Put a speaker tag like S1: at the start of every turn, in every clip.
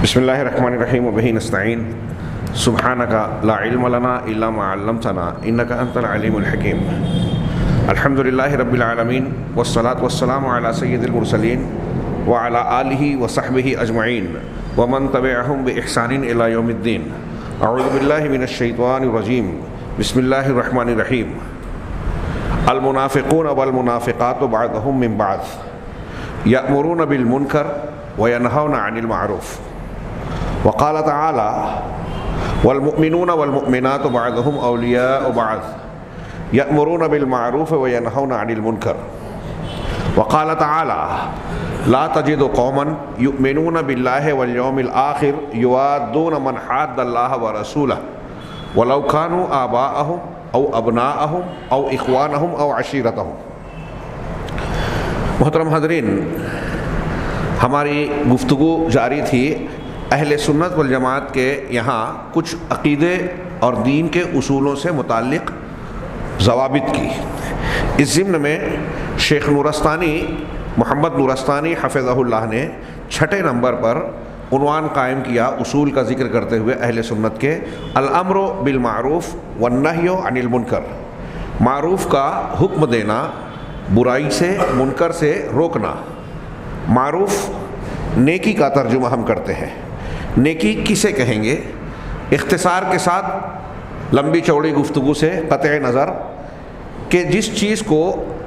S1: بسم اللہ الرحمن الرحیم وبہ نستعین سبحانک لا علم لنا الا ما علمتنا انک انت العلیم الحکیم الحمد للہ رب العالمین والصلاة والسلام علی سید المرسلین وعلی آلہ وصحبہ اجمعین ومن تبعہم بإحسان الی یوم الدین اعوذ باللہ من الشیطان الرجیم بسم اللہ الرحمن الرحیم المنافقون والمنافقات بعضهم من بعض یأمرون بالمنکر وینہون عن المعروف وقال تعالى والمؤمنون والمؤمنات بعضهم أولياء بعض يأمرون بالمعروف وينهون عن المنكر وقال تعالى لا تجد قوما يؤمنون بالله واليوم الآخر يوادون من حاد الله ورسوله ولو كانوا آباءهم أو أبناءهم أو إخوانهم أو عشيرتهم۔ محترم حاضرین، ہماری گفتگو جاری تھی اہل سنت والجماعت کے یہاں کچھ عقیدے اور دین کے اصولوں سے متعلق ضوابط کی۔ اس ضمن میں شیخ نورستانی محمد نورستانی حفظہ اللہ نے 6 نمبر پر عنوان قائم کیا اصول کا ذکر کرتے ہوئے اہل سنت کے، الامر بالمعروف والنہی عن المنکر، معروف کا حکم دینا، برائی سے منکر سے روکنا۔ معروف نیکی کا ترجمہ ہم کرتے ہیں۔ نیکی کسے کہیں گے؟ اختصار کے ساتھ لمبی چوڑی گفتگو سے قطع نظر کہ جس چیز کو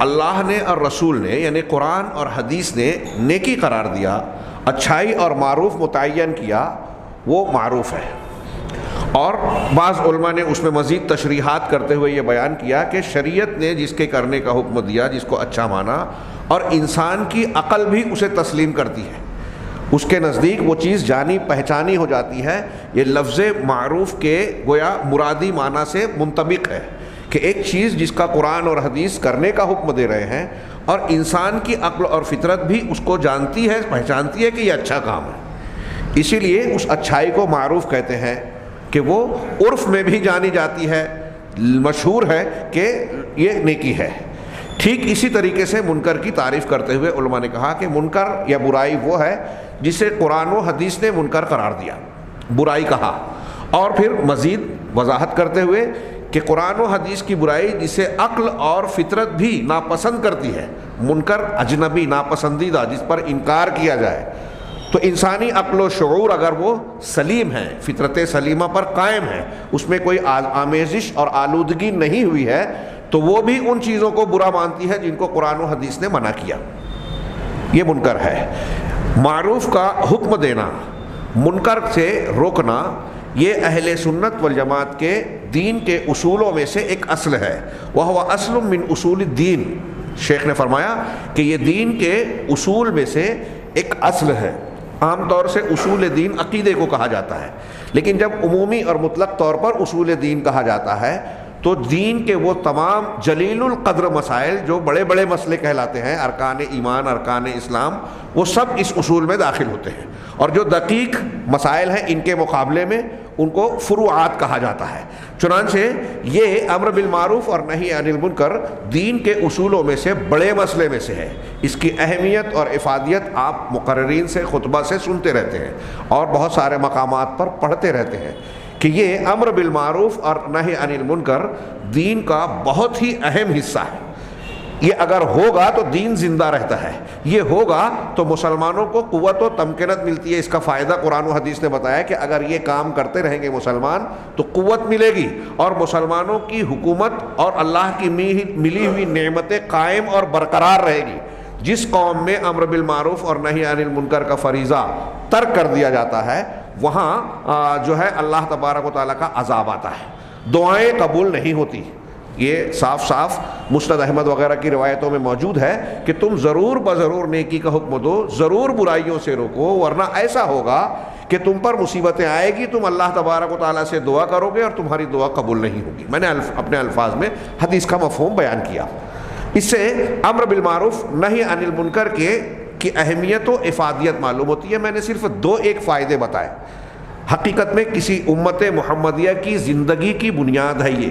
S1: اللہ نے اور رسول نے یعنی قرآن اور حدیث نے نیکی قرار دیا، اچھائی اور معروف متعین کیا، وہ معروف ہے۔ اور بعض علماء نے اس میں مزید تشریحات کرتے ہوئے یہ بیان کیا کہ شریعت نے جس کے کرنے کا حکم دیا، جس کو اچھا مانا، اور انسان کی عقل بھی اسے تسلیم کرتی ہے، اس کے نزدیک وہ چیز جانی پہچانی ہو جاتی ہے۔ یہ لفظ معروف کے گویا مرادی معنی سے منطبق ہے کہ ایک چیز جس کا قرآن اور حدیث کرنے کا حکم دے رہے ہیں اور انسان کی عقل اور فطرت بھی اس کو جانتی ہے، پہچانتی ہے کہ یہ اچھا کام ہے، اسی لیے اس اچھائی کو معروف کہتے ہیں کہ وہ عرف میں بھی جانی جاتی ہے، مشہور ہے کہ یہ نیکی ہے۔ ٹھیک اسی طریقے سے منکر کی تعریف کرتے ہوئے علماء نے کہا کہ منکر یا برائی وہ ہے جسے قرآن و حدیث نے منکر قرار دیا، برائی کہا، اور پھر مزید وضاحت کرتے ہوئے کہ قرآن و حدیث کی برائی جسے عقل اور فطرت بھی ناپسند کرتی ہے، منکر اجنبی ناپسندیدہ جس پر انکار کیا جائے، تو انسانی عقل و شعور اگر وہ سلیم ہے، فطرت سلیمہ پر قائم ہے، اس میں کوئی آمیزش اور آلودگی نہیں ہوئی ہے، تو وہ بھی ان چیزوں کو برا مانتی ہے جن کو قرآن و حدیث نے منع کیا، یہ منکر ہے۔ معروف کا حکم دینا، منکر سے روکنا، یہ اہل سنت والجماعت کے دین کے اصولوں میں سے ایک اصل ہے، وَهُوَ أَصْلٌ مِّنْ أُصُولِ الدِّينِ۔ شیخ نے فرمایا کہ یہ دین کے اصول میں سے ایک اصل ہے۔ عام طور سے اصول دین عقیدے کو کہا جاتا ہے، لیکن جب عمومی اور مطلق طور پر اصول دین کہا جاتا ہے تو دین کے وہ تمام جلیل القدر مسائل جو بڑے بڑے مسئلے کہلاتے ہیں، ارکان ایمان، ارکان اسلام، وہ سب اس اصول میں داخل ہوتے ہیں، اور جو دقیق مسائل ہیں ان کے مقابلے میں ان کو فروعات کہا جاتا ہے۔ چنانچہ یہ امر بالمعروف اور نہی عن المنکر دین کے اصولوں میں سے بڑے مسئلے میں سے ہے۔ اس کی اہمیت اور افادیت آپ مقررین سے خطبہ سے سنتے رہتے ہیں اور بہت سارے مقامات پر پڑھتے رہتے ہیں کہ یہ امر بالمعروف اور نہی عن المنکر دین کا بہت ہی اہم حصہ ہے۔ یہ اگر ہوگا تو دین زندہ رہتا ہے، یہ ہوگا تو مسلمانوں کو قوت و تمکنت ملتی ہے۔ اس کا فائدہ قرآن و حدیث نے بتایا کہ اگر یہ کام کرتے رہیں گے مسلمان تو قوت ملے گی، اور مسلمانوں کی حکومت اور اللہ کی ملی ہوئی نعمتیں قائم اور برقرار رہے گی۔ جس قوم میں امر بالمعروف اور نہی عن المنکر کا فریضہ ترک کر دیا جاتا ہے، وہاں جو ہے اللہ تبارک و تعالیٰ کا عذاب آتا ہے، دعائیں قبول نہیں ہوتی۔ یہ صاف صاف مسند احمد وغیرہ کی روایتوں میں موجود ہے کہ تم ضرور بضرور نیکی کا حکم دو، ضرور برائیوں سے روکو، ورنہ ایسا ہوگا کہ تم پر مصیبتیں آئے گی، تم اللہ تبارک و تعالیٰ سے دعا کرو گے اور تمہاری دعا قبول نہیں ہوگی۔ میں نے اپنے الفاظ میں حدیث کا مفہوم بیان کیا۔ اس سے امر بالمعروف نہی عن المنکر کی اہمیت و افادیت معلوم ہوتی ہے۔ میں نے صرف 2 فائدے بتائے۔ حقیقت میں کسی امت محمدیہ کی زندگی کی بنیاد ہے یہ،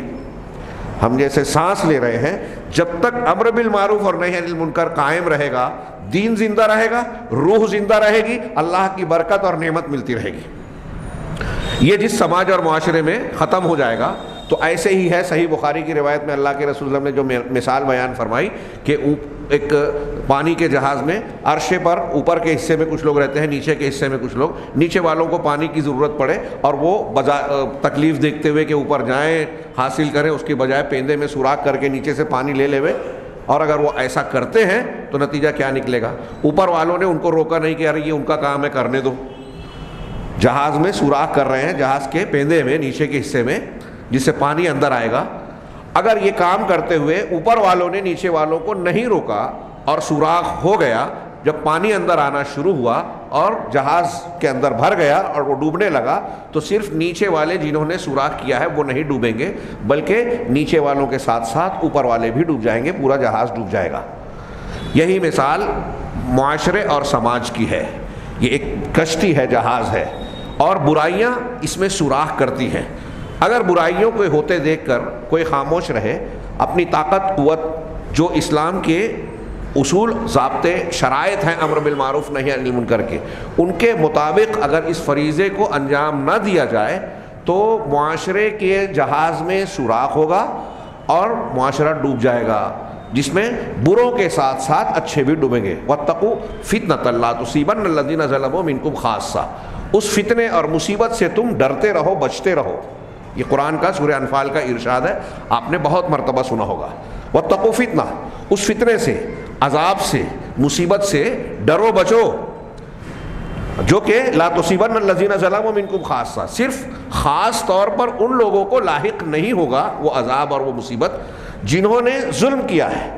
S1: ہم جیسے سانس لے رہے ہیں، جب تک امر بالمعروف اور نہی عن المنکر قائم رہے گا، دین زندہ رہے گا، روح زندہ رہے گی، اللہ کی برکت اور نعمت ملتی رہے گی۔ یہ جس سماج اور معاشرے میں ختم ہو جائے گا، تو ایسے ہی ہے صحیح بخاری کی روایت میں اللہ کے رسول صلی اللہ علیہ وسلم نے جو مثال بیان فرمائی کہ ایک پانی کے جہاز میں عرشے پر اوپر کے حصے میں کچھ لوگ رہتے ہیں، نیچے کے حصے میں کچھ لوگ، نیچے والوں کو پانی کی ضرورت پڑے اور وہ تکلیف دیکھتے ہوئے کہ اوپر جائیں حاصل کریں، اس کی بجائے پیندے میں سوراخ کر کے نیچے سے پانی لے لے، اور اگر وہ ایسا کرتے ہیں تو نتیجہ کیا نکلے گا؟ اوپر والوں نے ان کو روکا نہیں کہ ارے یہ ان کا کام ہے کرنے دو، جہاز میں سوراخ کر رہے ہیں، جہاز کے پیندے میں نیچے کے حصے میں جس سے پانی اندر آئے گا۔ اگر یہ کام کرتے ہوئے اوپر والوں نے نیچے والوں کو نہیں روکا اور سوراخ ہو گیا، جب پانی اندر آنا شروع ہوا اور جہاز کے اندر بھر گیا اور وہ ڈوبنے لگا، تو صرف نیچے والے جنہوں نے سوراخ کیا ہے وہ نہیں ڈوبیں گے، بلکہ نیچے والوں کے ساتھ ساتھ اوپر والے بھی ڈوب جائیں گے، پورا جہاز ڈوب جائے گا۔ یہی مثال معاشرے اور سماج کی ہے۔ یہ ایک کشتی ہے، جہاز ہے، اور برائیاں اس میں سوراخ کرتی ہیں۔ اگر برائیوں کو ہوتے دیکھ کر کوئی خاموش رہے، اپنی طاقت قوت جو اسلام کے اصول ضابطے شرائط ہیں امر بالمعروف نہی عن المنکر کے، ان کے مطابق اگر اس فریضے کو انجام نہ دیا جائے تو معاشرے کے جہاز میں سوراخ ہوگا اور معاشرہ ڈوب جائے گا، جس میں بروں کے ساتھ ساتھ اچھے بھی ڈوبیں گے۔ واتقوا فتنۃ لا تصیبن الذین ظلموا منکم خاصہ، اس فتنے اور مصیبت سے تم ڈرتے رہو، بچتے رہو۔ یہ قرآن کا سورہ انفال کا ارشاد ہے، آپ نے بہت مرتبہ سنا ہوگا۔ واتقوا فتنہ، اس فتنے سے، عذاب سے، مصیبت سے ڈرو بچو، جو کہ لا تصیبن الذین ظلموا منکم خاصہ، صرف خاص طور پر ان لوگوں کو لاحق نہیں ہوگا وہ عذاب اور وہ مصیبت جنہوں نے ظلم کیا ہے۔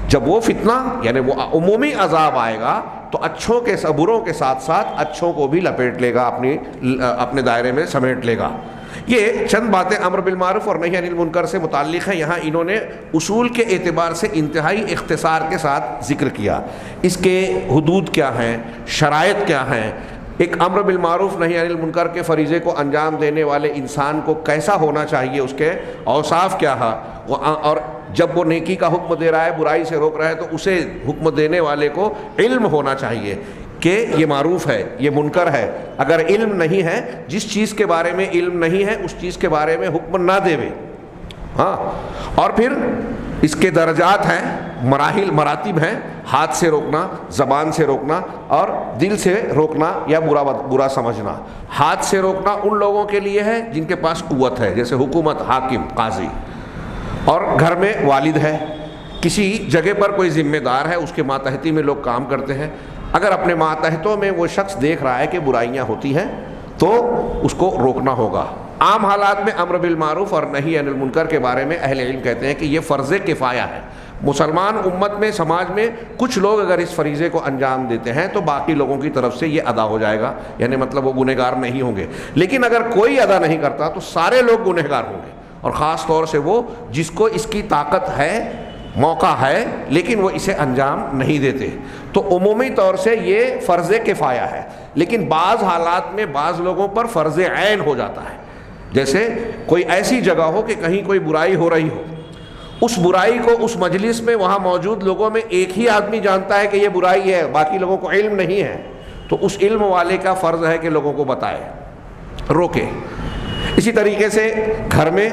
S1: جب وہ فتنہ یعنی وہ عمومی عذاب آئے گا تو اچھوں کے بروں کے ساتھ ساتھ اچھوں کو بھی لپیٹ لے گا، اپنے دائرے میں سمیٹ لے گا۔ یہ چند باتیں امر بالمعروف اور نہی عن المنکر سے متعلق ہیں۔ یہاں انہوں نے اصول کے اعتبار سے انتہائی اختصار کے ساتھ ذکر کیا، اس کے حدود کیا ہیں، شرائط کیا ہیں، ایک امر بالمعروف نہی عن المنکر کے فریضے کو انجام دینے والے انسان کو کیسا ہونا چاہیے، اس کے اوصاف کیا ہے، اور جب وہ نیکی کا حکم دے رہا ہے، برائی سے روک رہا ہے، تو اسے حکم دینے والے کو علم ہونا چاہیے کہ یہ معروف ہے، یہ منکر ہے۔ اگر علم نہیں ہے، جس چیز کے بارے میں علم نہیں ہے اس چیز کے بارے میں حکم نہ دے۔ ہاں، اور پھر اس کے درجات ہیں، مراحل، مراتب ہیں، ہاتھ سے روکنا، زبان سے روکنا اور دل سے روکنا یا برا سمجھنا۔ ہاتھ سے روکنا ان لوگوں کے لیے ہے جن کے پاس قوت ہے، جیسے حکومت، حاکم، قاضی، اور گھر میں والد ہے، کسی جگہ پر کوئی ذمہ دار ہے، اس کے ماتحتی میں لوگ کام کرتے ہیں۔ اگر اپنے ماتحتوں میں وہ شخص دیکھ رہا ہے کہ برائیاں ہوتی ہیں تو اس کو روکنا ہوگا۔ عام حالات میں امر بالمعروف اور نہی عن المنکر کے بارے میں اہل علم کہتے ہیں کہ یہ فرض کفایہ ہے۔ مسلمان امت میں، سماج میں کچھ لوگ اگر اس فریضے کو انجام دیتے ہیں تو باقی لوگوں کی طرف سے یہ ادا ہو جائے گا، یعنی مطلب وہ گنہگار نہیں ہوں گے۔ لیکن اگر کوئی ادا نہیں کرتا تو سارے لوگ گنہگار ہوں گے، اور خاص طور سے وہ جس کو اس کی طاقت ہے، موقع ہے، لیکن وہ اسے انجام نہیں دیتے۔ تو عمومی طور سے یہ فرض کفایہ ہے، لیکن بعض حالات میں بعض لوگوں پر فرض عین ہو جاتا ہے۔ جیسے کوئی ایسی جگہ ہو کہ کہیں کوئی برائی ہو رہی ہو، اس برائی کو اس مجلس میں وہاں موجود لوگوں میں ایک ہی آدمی جانتا ہے کہ یہ برائی ہے، باقی لوگوں کو علم نہیں ہے، تو اس علم والے کا فرض ہے کہ لوگوں کو بتائے، روکے۔ اسی طریقے سے گھر میں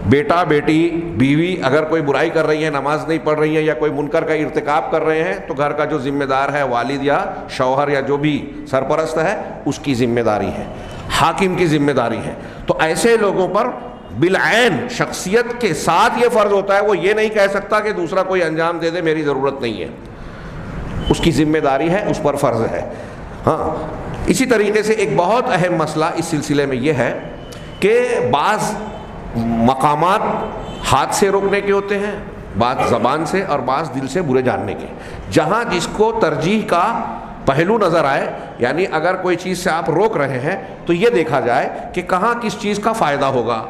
S1: بیٹا، بیٹی، بیوی اگر کوئی برائی کر رہی ہے، نماز نہیں پڑھ رہی ہے یا کوئی منکر کا ارتکاب کر رہے ہیں، تو گھر کا جو ذمہ دار ہے، والد یا شوہر یا جو بھی سرپرست ہے، اس کی ذمہ داری ہے، حاکم کی ذمہ داری ہے۔ تو ایسے لوگوں پر بالعین شخصیت کے ساتھ یہ فرض ہوتا ہے، وہ یہ نہیں کہہ سکتا کہ دوسرا کوئی انجام دے دے، میری ضرورت نہیں ہے، اس کی ذمہ داری ہے، اس پر فرض ہے۔ ہاں، اسی طریقے سے ایک بہت اہم مسئلہ اس سلسلے میں یہ ہے کہ بعض مقامات ہاتھ سے روکنے کے ہوتے ہیں، بعض زبان سے اور بعض دل سے برے جاننے کے، جہاں جس کو ترجیح کا پہلو نظر آئے، یعنی اگر کوئی چیز سے آپ روک رہے ہیں تو یہ دیکھا جائے کہ کہاں کس چیز کا فائدہ ہوگا،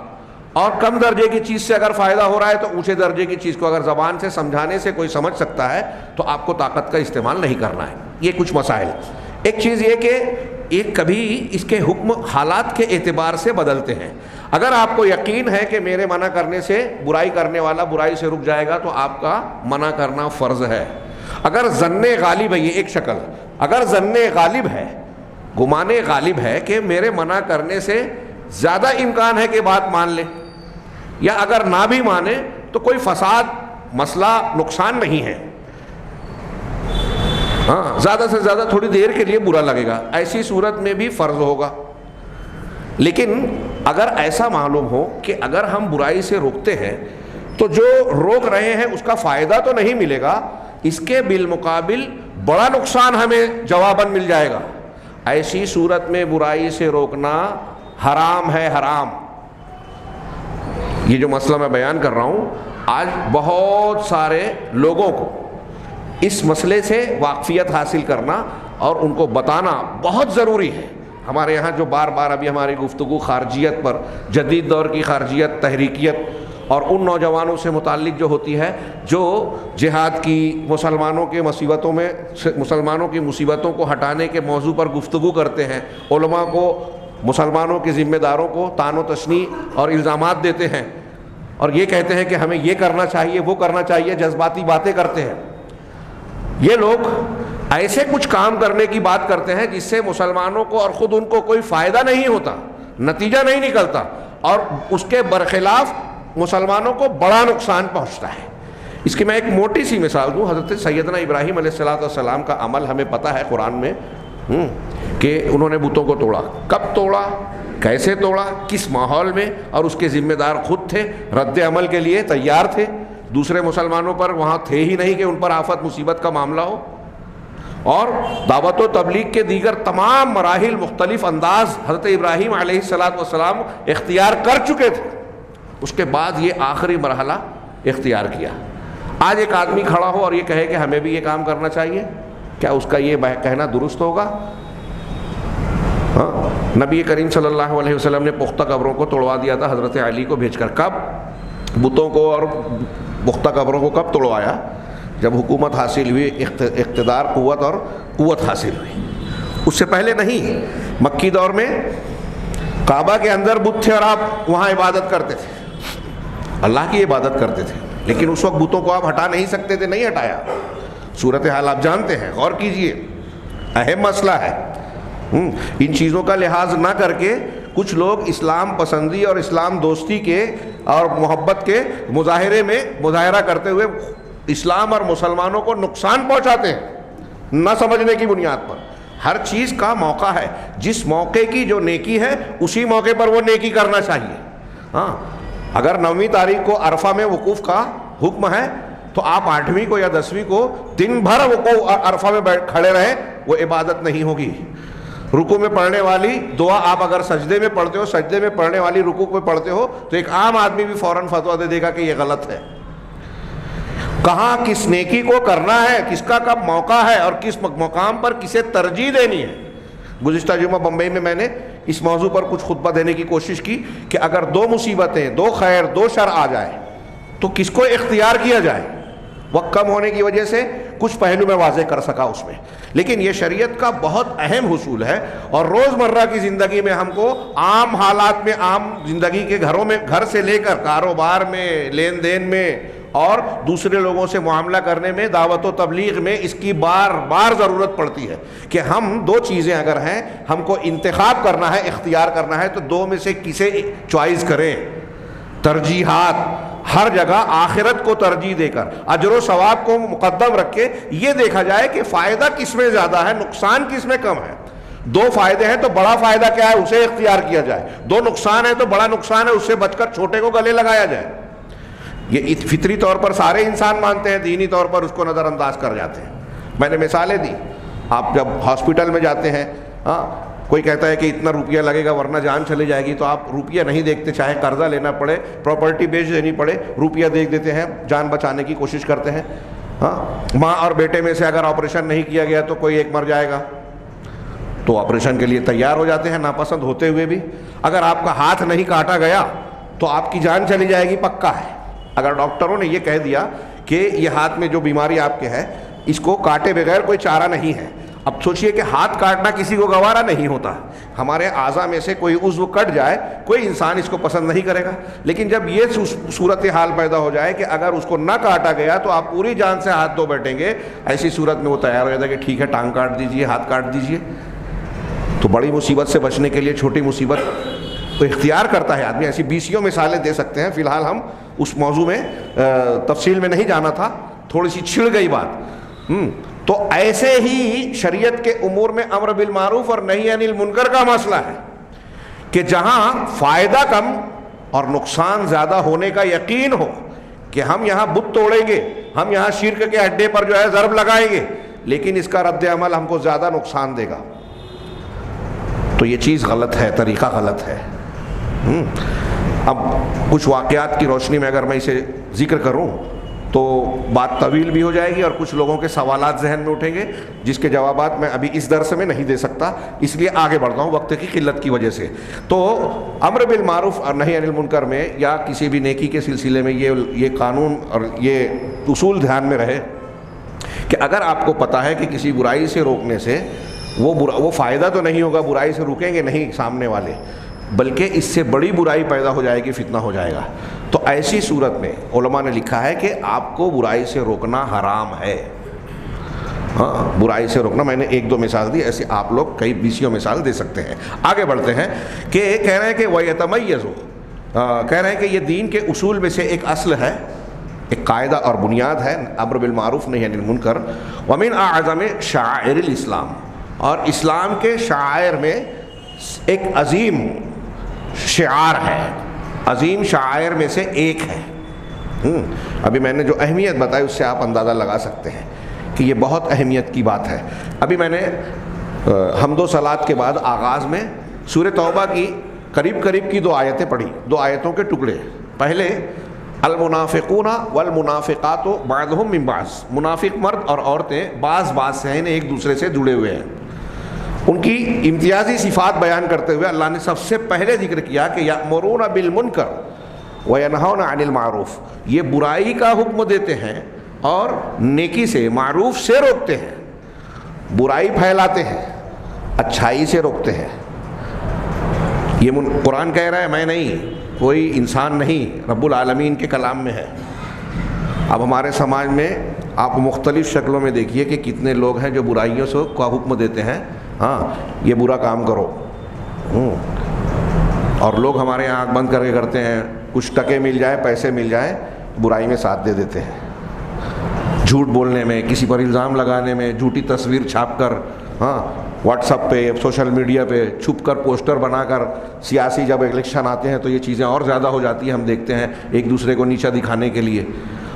S1: اور کم درجے کی چیز سے اگر فائدہ ہو رہا ہے تو اونچے درجے کی چیز کو اگر زبان سے سمجھانے سے کوئی سمجھ سکتا ہے تو آپ کو طاقت کا استعمال نہیں کرنا ہے۔ یہ کچھ مسائل۔ ایک چیز یہ کہ ایک کبھی اس کے حکم حالات کے اعتبار سے بدلتے ہیں. اگر آپ کو یقین ہے کہ میرے منع کرنے سے برائی کرنے والا برائی سے رک جائے گا تو آپ کا منع کرنا فرض ہے. اگر ظن غالب ہے، یہ ایک شکل، اگر ظن غالب ہے، گمان غالب ہے کہ میرے منع کرنے سے زیادہ امکان ہے کہ بات مان لے، یا اگر نہ بھی مانے تو کوئی فساد مسئلہ نقصان نہیں ہے، ہاں زیادہ سے زیادہ تھوڑی دیر کے لیے برا لگے گا، ایسی صورت میں بھی فرض ہوگا. لیکن اگر ایسا معلوم ہو کہ اگر ہم برائی سے روکتے ہیں تو جو روک رہے ہیں اس کا فائدہ تو نہیں ملے گا، اس کے بالمقابل بڑا نقصان ہمیں جواباً مل جائے گا، ایسی صورت میں برائی سے روکنا حرام ہے، حرام. یہ جو مسئلہ میں بیان کر رہا ہوں، آج بہت سارے لوگوں کو اس مسئلے سے واقفیت حاصل کرنا اور ان کو بتانا بہت ضروری ہے. ہمارے یہاں جو بار بار ابھی ہماری گفتگو خارجیت پر، جدید دور کی خارجیت، تحریکیت اور ان نوجوانوں سے متعلق جو ہوتی ہے جو جہاد کی، مسلمانوں کے مصیبتوں میں، مسلمانوں کی مصیبتوں کو ہٹانے کے موضوع پر گفتگو کرتے ہیں، علماء کو، مسلمانوں کے ذمہ داروں کو طعن و تشنیع اور الزامات دیتے ہیں اور یہ کہتے ہیں کہ ہمیں یہ کرنا چاہیے، وہ کرنا چاہیے، جذباتی باتیں کرتے ہیں. یہ لوگ ایسے کچھ کام کرنے کی بات کرتے ہیں جس سے مسلمانوں کو اور خود ان کو کوئی فائدہ نہیں ہوتا، نتیجہ نہیں نکلتا، اور اس کے برخلاف مسلمانوں کو بڑا نقصان پہنچتا ہے. اس کی میں ایک موٹی سی مثال دوں. حضرت سیدنا ابراہیم علیہ السلام کا عمل ہمیں پتہ ہے قرآن میں کہ انہوں نے بتوں کو توڑا. کب توڑا، کیسے توڑا، کس ماحول میں، اور اس کے ذمہ دار خود تھے، رد عمل کے لیے تیار تھے، دوسرے مسلمانوں پر وہاں تھے ہی نہیں کہ ان پر آفت مصیبت کا معاملہ ہو. اور دعوت و تبلیغ کے دیگر تمام مراحل، مختلف انداز حضرت ابراہیم علیہ السلام اختیار کر چکے تھے، اس کے بعد یہ آخری مرحلہ اختیار کیا. آج ایک آدمی کھڑا ہو اور یہ کہے کہ ہمیں بھی یہ کام کرنا چاہیے، کیا اس کا یہ کہنا درست ہوگا؟ ہاں، نبی کریم صلی اللہ علیہ وسلم نے پختہ قبروں کو توڑوا دیا تھا حضرت علی کو بھیج کر. کب بتوں کو اور پختہ قبروں کو کب توڑوایا؟ جب حکومت حاصل ہوئی، اقتدار، قوت حاصل ہوئی. اس سے پہلے نہیں. مکی دور میں کعبہ کے اندر بت تھے اور آپ وہاں عبادت کرتے تھے، اللہ کی عبادت کرتے تھے، لیکن اس وقت بتوں کو آپ ہٹا نہیں سکتے تھے، نہیں ہٹایا. صورتحال آپ جانتے ہیں، غور کیجئے، اہم مسئلہ ہے. ان چیزوں کا لحاظ نہ کر کے کچھ لوگ اسلام پسندی اور اسلام دوستی کے اور محبت کے مظاہرہ کرتے ہوئے اسلام اور مسلمانوں کو نقصان پہنچاتے ہیں، نہ سمجھنے کی بنیاد پر. ہر چیز کا موقع ہے، جس موقع کی جو نیکی ہے اسی موقع پر وہ نیکی کرنا چاہیے. ہاں، اگر 9ویں تاریخ کو عرفہ میں وقوف کا حکم ہے تو آپ 8ویں کو یا 10ویں کو دن بھر وقوف عرفہ میں کھڑے رہیں، وہ عبادت نہیں ہوگی. رکوع میں پڑھنے والی دعا آپ اگر سجدے میں پڑھتے ہو، سجدے میں پڑھنے والی رکوع میں پڑھتے ہو، تو ایک عام آدمی بھی فوراً فتویٰ دے دے گا کہ یہ غلط ہے. کہاں کس نیکی کو کرنا ہے، کس کا کب موقع ہے اور کس مقام پر کسے ترجیح دینی ہے. گزشتہ جمعہ بمبئی میں نے اس موضوع پر کچھ خطبہ دینے کی کوشش کی کہ اگر 2 مصیبتیں، 2 خیر، 2 شر آ جائے تو کس کو اختیار کیا جائے. وقت کم ہونے کی وجہ سے کچھ پہلو میں واضح کر سکا اس میں، لیکن یہ شریعت کا بہت اہم حصول ہے. اور روزمرہ کی زندگی میں ہم کو عام حالات میں، عام زندگی کے گھروں میں، گھر سے لے کر کاروبار میں، لین دین میں اور دوسرے لوگوں سے معاملہ کرنے میں، دعوت و تبلیغ میں اس کی بار بار ضرورت پڑتی ہے کہ ہم 2 چیزیں اگر ہیں، ہم کو انتخاب کرنا ہے، اختیار کرنا ہے، تو 2 میں سے کسے چوائس کریں. ترجیحات ہر جگہ آخرت کو ترجیح دے کر، اجر و ثواب کو مقدم رکھ کے یہ دیکھا جائے کہ فائدہ کس میں زیادہ ہے، نقصان کس میں کم ہے. 2 فائدے ہیں تو بڑا فائدہ کیا ہے اسے اختیار کیا جائے. 2 نقصان ہے تو بڑا نقصان ہے، اس سے بچ کر چھوٹے کو گلے لگایا جائے. یہ فطری طور پر سارے انسان مانتے ہیں، دینی طور پر اس کو نظر انداز کر جاتے ہیں. میں نے مثالیں دی. آپ جب ہاسپٹل میں جاتے ہیں، کوئی کہتا ہے کہ اتنا روپیہ لگے گا ورنہ جان چلی جائے گی، تو آپ روپیہ نہیں دیکھتے، چاہے قرضہ لینا پڑے، پراپرٹی بیچ دینی پڑے، روپیہ دیکھ دیتے ہیں، جان بچانے کی کوشش کرتے ہیں. ماں اور بیٹے میں سے اگر آپریشن نہیں کیا گیا تو کوئی ایک مر جائے گا، تو آپریشن کے لیے تیار ہو جاتے ہیں ناپسند ہوتے ہوئے بھی. اگر آپ کا ہاتھ نہیں کاٹا گیا تو آپ کی جان چلی جائے گی، پکا ہے. اگر ڈاکٹروں نے یہ کہہ دیا کہ یہ ہاتھ میں جو بیماری آپ کے ہے اس کو کاٹے بغیر کوئی چارہ نہیں ہے، اب سوچئے کہ ہاتھ کاٹنا کسی کو گوارا نہیں ہوتا، ہمارے اعضاء میں سے کوئی عضو کٹ جائے کوئی انسان اس کو پسند نہیں کرے گا، لیکن جب یہ صورتحال پیدا ہو جائے کہ اگر اس کو نہ کاٹا گیا تو آپ پوری جان سے ہاتھ دھو بیٹھیں گے، ایسی صورت میں وہ تیار ہو جاتا ہے کہ ٹھیک ہے ٹانگ کاٹ دیجئے، ہاتھ کاٹ دیجئے۔ تو بڑی مصیبت سے بچنے کے لیے چھوٹی مصیبت تو اختیار کرتا ہے آدمی، ایسی بیسیوں مثالیں دے سکتے ہیں، فی الحال ہم اس موضوع میں تفصیل میں نہیں جانا تھا، تھوڑی سی چھڑ گئی بات۔ تو ایسے ہی شریعت کے امور میں امر بالمعروف اور نہی عن المنکر کا مسئلہ ہے کہ جہاں فائدہ کم اور نقصان زیادہ ہونے کا یقین ہو کہ ہم یہاں بت توڑیں گے، ہم یہاں شرک کے اڈے پر جو ہے ضرب لگائیں گے، لیکن اس کا رد عمل ہم کو زیادہ نقصان دے گا، تو یہ چیز غلط ہے، طریقہ غلط ہے۔ اب کچھ واقعات کی روشنی میں اگر میں اسے ذکر کروں تو بات طویل بھی ہو جائے گی اور کچھ لوگوں کے سوالات ذہن میں اٹھیں گے جس کے جوابات میں ابھی اس درس میں نہیں دے سکتا، اس لیے آگے بڑھتا ہوں وقت کی قلت کی وجہ سے۔ تو امر بالمعروف اور نہی عن المنکر میں یا کسی بھی نیکی کے سلسلے میں یہ قانون اور یہ اصول دھیان میں رہے کہ اگر آپ کو پتہ ہے کہ کسی برائی سے روکنے سے وہ فائدہ تو نہیں ہوگا، برائی سے رکیں گے نہیں سامنے والے، بلکہ اس سے بڑی برائی پیدا ہو جائے گی، فتنہ ہو جائے گا، تو ایسی صورت میں علماء نے لکھا ہے کہ آپ کو برائی سے روکنا حرام ہے۔ ہاں، برائی سے روکنا، میں نے ایک دو مثال دی، ایسے آپ لوگ کئی بیسیوں مثال دے سکتے ہیں۔ آگے بڑھتے ہیں کہ کہہ رہے ہیں کہ وَيَتَمَيَّزُ، کہہ رہے ہیں کہ یہ دین کے اصول میں سے ایک اصل ہے، ایک قاعدہ اور بنیاد ہے، امر بالمعروف نہی عن المنکر، وَمِنْ أَعْظَمِ شَعَائِرِ الْإِسْلام، اور اسلام کے شعائر میں ایک عظیم شعار ہے، عظیم شعائر میں سے ایک ہے۔ ابھی میں نے جو اہمیت بتائی اس سے آپ اندازہ لگا سکتے ہیں کہ یہ بہت اہمیت کی بات ہے۔ ابھی میں نے حمد و صلات کے بعد آغاز میں سورہ توبہ کی قریب کی دو آیتیں پڑھی، دو آیتوں کے ٹکڑے۔ پہلے المنافقون والمنافقات بعضهم من بعض، منافق مرد اور عورتیں بعض سے ہیں، ایک دوسرے سے جڑے ہوئے ہیں، ان کی امتیازی صفات بیان کرتے ہوئے اللہ نے سب سے پہلے ذکر کیا کہ یأمرون بالمنکر وینہون عن المعروف، یہ برائی کا حکم دیتے ہیں اور نیکی سے، معروف سے روکتے ہیں، برائی پھیلاتے ہیں، اچھائی سے روکتے ہیں۔ یہ قرآن کہہ رہا ہے، میں نہیں، کوئی انسان نہیں، رب العالمین کے کلام میں ہے۔ اب ہمارے سماج میں آپ مختلف شکلوں میں دیکھیے کہ کتنے لوگ ہیں جو برائیوں سے کا حکم دیتے ہیں، ہاں یہ برا کام کرو، اور لوگ ہمارے یہاں آنکھ بند کر کے کرتے ہیں، کچھ ٹکے مل جائے، پیسے مل جائیں، برائی میں ساتھ دے دیتے ہیں، جھوٹ بولنے میں، کسی پر الزام لگانے میں، جھوٹی تصویر چھاپ کر، ہاں واٹس ایپ پہ، سوشل میڈیا پہ چھپ کر پوسٹر بنا کر، سیاسی جب الیکشن آتے ہیں تو یہ چیزیں اور زیادہ ہو جاتی ہیں، ہم دیکھتے ہیں ایک دوسرے کو نیچا دکھانے کے لیے۔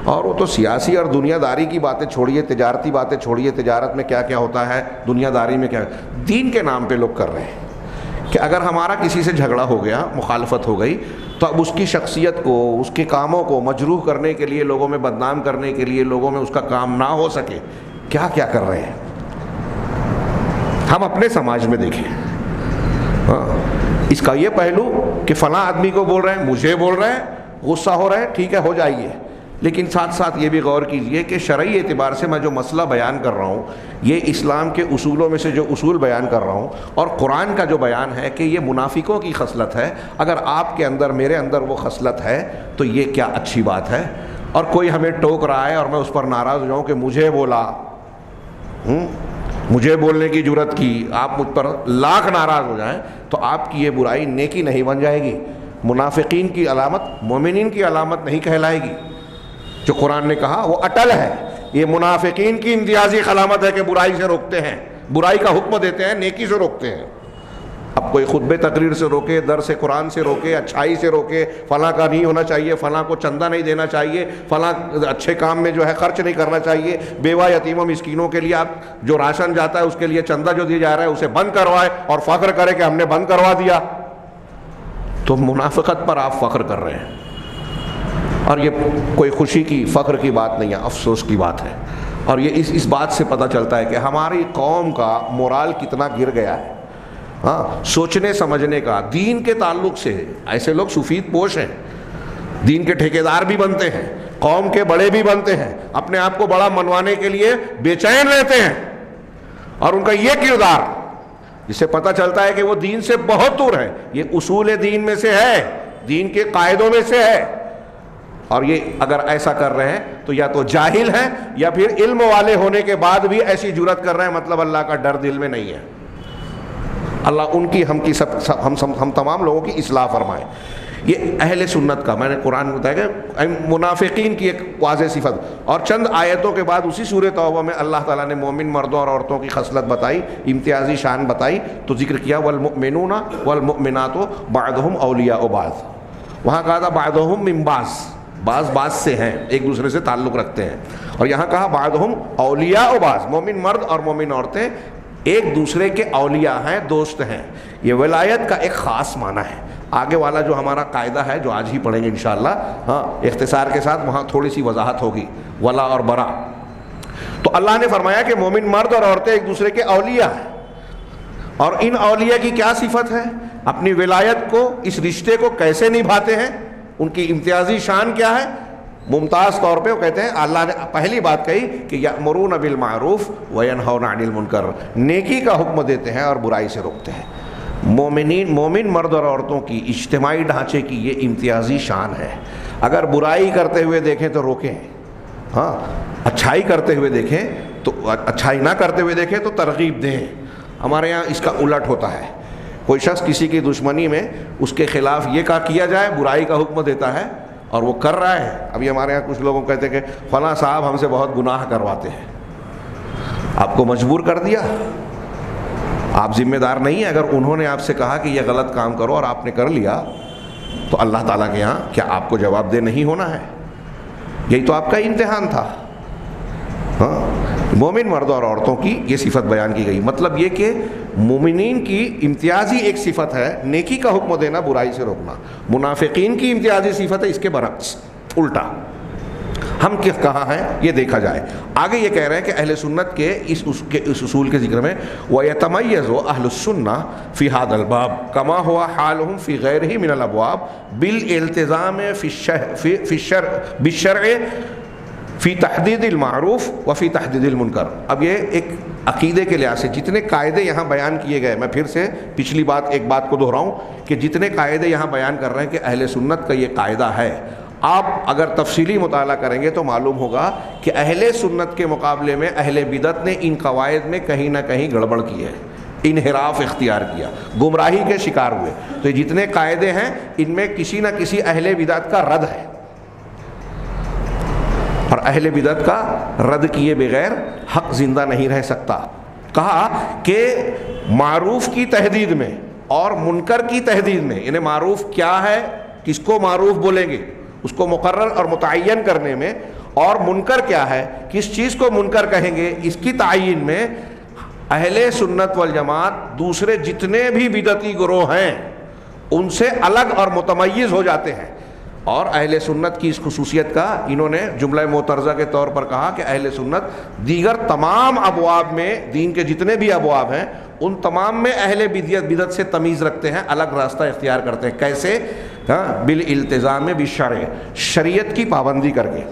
S1: اور وہ تو سیاسی اور دنیا داری کی باتیں چھوڑیے، تجارتی باتیں چھوڑیے، تجارت میں کیا کیا ہوتا ہے، دنیا داری میں کیا، دین کے نام پہ لوگ کر رہے ہیں کہ اگر ہمارا کسی سے جھگڑا ہو گیا، مخالفت ہو گئی، تو اب اس کی شخصیت کو، اس کے کاموں کو مجروح کرنے کے لیے، لوگوں میں بدنام کرنے کے لیے، لوگوں میں اس کا کام نہ ہو سکے، کیا کیا کر رہے ہیں۔ ہم اپنے سماج میں دیکھیں، ہاں اس کا یہ پہلو کہ فلاں آدمی کو بول رہے ہیں، مجھے بول رہے ہیں، غصہ ہو رہا ہے، ٹھیک ہے ہو جائیے، لیکن ساتھ ساتھ یہ بھی غور کیجئے کہ شرعی اعتبار سے میں جو مسئلہ بیان کر رہا ہوں، یہ اسلام کے اصولوں میں سے جو اصول بیان کر رہا ہوں اور قرآن کا جو بیان ہے کہ یہ منافقوں کی خصلت ہے، اگر آپ کے اندر، میرے اندر وہ خصلت ہے تو یہ کیا اچھی بات ہے۔ اور کوئی ہمیں ٹوک رہا ہے اور میں اس پر ناراض ہو جاؤں کہ مجھے بولا، مجھے بولنے کی جرت کی، آپ مجھ پر لاکھ ناراض ہو جائیں تو آپ کی یہ برائی نیکی نہیں بن جائے گی، منافقین کی علامت، مومنین کی علامت نہیں کہلائے گی۔ جو قرآن نے کہا وہ اٹل ہے، یہ منافقین کی امتیازی علامت ہے کہ برائی سے روکتے ہیں، برائی کا حکم دیتے ہیں، نیکی سے روکتے ہیں۔ اب کوئی خطبے تقریر سے روکے، درس قرآن سے روکے، اچھائی سے روکے، فلاں کا نہیں ہونا چاہیے، فلاں کو چندہ نہیں دینا چاہیے، فلاں اچھے کام میں جو ہے خرچ نہیں کرنا چاہیے، بیوہ یتیموں مسکینوں کے لیے آپ جو راشن جاتا ہے اس کے لیے چندہ جو دیا جا رہا ہے اسے بند کروائے اور فخر کرے کہ ہم نے بند کروا دیا، تو منافقت پر آپ فخر کر رہے ہیں۔ اور یہ کوئی خوشی کی، فخر کی بات نہیں ہے، افسوس کی بات ہے۔ اور یہ اس بات سے پتہ چلتا ہے کہ ہماری قوم کا مورال کتنا گر گیا ہے، ہاں سوچنے سمجھنے کا، دین کے تعلق سے۔ ایسے لوگ سفید پوش ہیں، دین کے ٹھیکیدار بھی بنتے ہیں، قوم کے بڑے بھی بنتے ہیں، اپنے آپ کو بڑا منوانے کے لیے بے چین رہتے ہیں، اور ان کا یہ کردار جس سے پتہ چلتا ہے کہ وہ دین سے بہت دور ہے. یہ اصول دین میں سے ہے, دین کے قاعدوں میں سے ہے, اور یہ اگر ایسا کر رہے ہیں تو یا تو جاہل ہیں یا پھر علم والے ہونے کے بعد بھی ایسی جرات کر رہے ہیں, مطلب اللہ کا ڈر دل میں نہیں ہے. اللہ ان کی ہم تمام لوگوں کی اصلاح فرمائے. یہ اہل سنت کا, میں نے قرآن میں بتایا کہ منافقین کی ایک واضح صفت, اور چند آیتوں کے بعد اسی سورہ توبہ میں اللہ تعالیٰ نے مومن مردوں اور عورتوں کی خصلت بتائی, امتیازی شان بتائی, تو ذکر کیا والمؤمنون والمؤمنات بعضهم اولیاء بعض. وہاں کہا تھا بعضهم من بعض سے ہیں, ایک دوسرے سے تعلق رکھتے ہیں, اور یہاں کہا بعضهم اولیاء بعض, مومن مرد اور مومن عورتیں ایک دوسرے کے اولیاء ہیں, دوست ہیں. یہ ولایت کا ایک خاص معنی ہے. آگے والا جو ہمارا قاعدہ ہے جو آج ہی پڑھیں گے انشاءاللہ, ہاں اختصار کے ساتھ وہاں تھوڑی سی وضاحت ہوگی, ولا اور برا. تو اللہ نے فرمایا کہ مومن مرد اور عورتیں ایک دوسرے کے اولیاء ہیں, اور ان اولیاء کی کیا صفت ہے, اپنی ولایت کو, اس رشتے کو کیسے نبھاتے ہیں, ان کی امتیازی شان کیا ہے. ممتاز طور پہ وہ کہتے ہیں, اللہ نے پہلی بات کہی کہ یأمرون بالمعروف وینہون عن المنکر, نیکی کا حکم دیتے ہیں اور برائی سے روکتے ہیں. مومن مرد اور عورتوں کی اجتماعی ڈھانچے کی یہ امتیازی شان ہے. اگر برائی کرتے ہوئے دیکھیں تو روکیں, ہاں اچھائی کرتے ہوئے دیکھیں تو اچھائی نہ کرتے ہوئے دیکھیں تو ترغیب دیں. ہمارے یہاں اس کا الٹ ہوتا ہے, کوئی شخص کسی کی دشمنی میں اس کے خلاف یہ کیا جائے, برائی کا حکم دیتا ہے اور وہ کر رہا ہے. ابھی ہمارے یہاں کچھ لوگوں کہتے ہیں کہ فلاں صاحب ہم سے بہت گناہ کرواتے ہیں. آپ کو مجبور کر دیا, آپ ذمہ دار نہیں ہیں. اگر انہوں نے آپ سے کہا کہ یہ غلط کام کرو اور آپ نے کر لیا تو اللہ تعالیٰ کے یہاں کیا آپ کو جواب دہ نہیں ہونا ہے؟ یہی تو آپ کا امتحان تھا. ہاں مومن مردوں اور عورتوں کی یہ صفت بیان کی گئی. مطلب یہ کہ مومنین کی امتیازی ایک صفت ہے نیکی کا حکم دینا, برائی سے روکنا. منافقین کی امتیازی صفت ہے اس کے برعکس, الٹا. ہم کہاں ہیں یہ دیکھا جائے. آگے یہ کہہ رہے ہیں کہ اہل سنت کے اس اصول کے ذکر میں وَيَتَمَيَّزُ أَهْلُ السُّنَّةِ فِي هَذَا الْبَابِ كَمَا هُوَ حَالُهُمْ فِي غَيْرِهِ مِنَ الْأَبْوَابِ بِالْالْتِزَامِ بِالشَّرْعِ فی تحدید المعروف و فی تحدید المنکر. اب یہ ایک عقیدے کے لحاظ سے جتنے قاعدے یہاں بیان کیے گئے, میں پھر سے پچھلی ایک بات کو دہراؤں کہ جتنے قاعدے یہاں بیان کر رہے ہیں کہ اہل سنت کا یہ قاعدہ ہے, آپ اگر تفصیلی مطالعہ کریں گے تو معلوم ہوگا کہ اہل سنت کے مقابلے میں اہل بدعت نے ان قواعد میں کہیں نہ کہیں گڑبڑ کی ہے, انحراف اختیار کیا, گمراہی کے شکار ہوئے. تو یہ جتنے قاعدے ہیں ان میں کسی نہ کسی اہل بدعت کا رد ہے, اور اہل بدعت کا رد کیے بغیر حق زندہ نہیں رہ سکتا. کہا کہ معروف کی تحدید میں اور منکر کی تحدید میں, یعنی معروف کیا ہے, کس کو معروف بولیں گے, اس کو مقرر اور متعین کرنے میں, اور منکر کیا ہے, کس چیز کو منکر کہیں گے, اس کی تعین میں اہل سنت والجماعت دوسرے جتنے بھی بدعتی گروہ ہیں ان سے الگ اور متمیز ہو جاتے ہیں. اور اہل سنت کی اس خصوصیت کا انہوں نے جملہ معترضہ کے طور پر کہا کہ اہل سنت دیگر تمام ابواب میں, دین کے جتنے بھی ابواب ہیں ان تمام میں اہل بدعت سے تمیز رکھتے ہیں, الگ راستہ اختیار کرتے ہیں. کیسے؟ بالالتزام بالشرع, شریعت کی پابندی کر کے.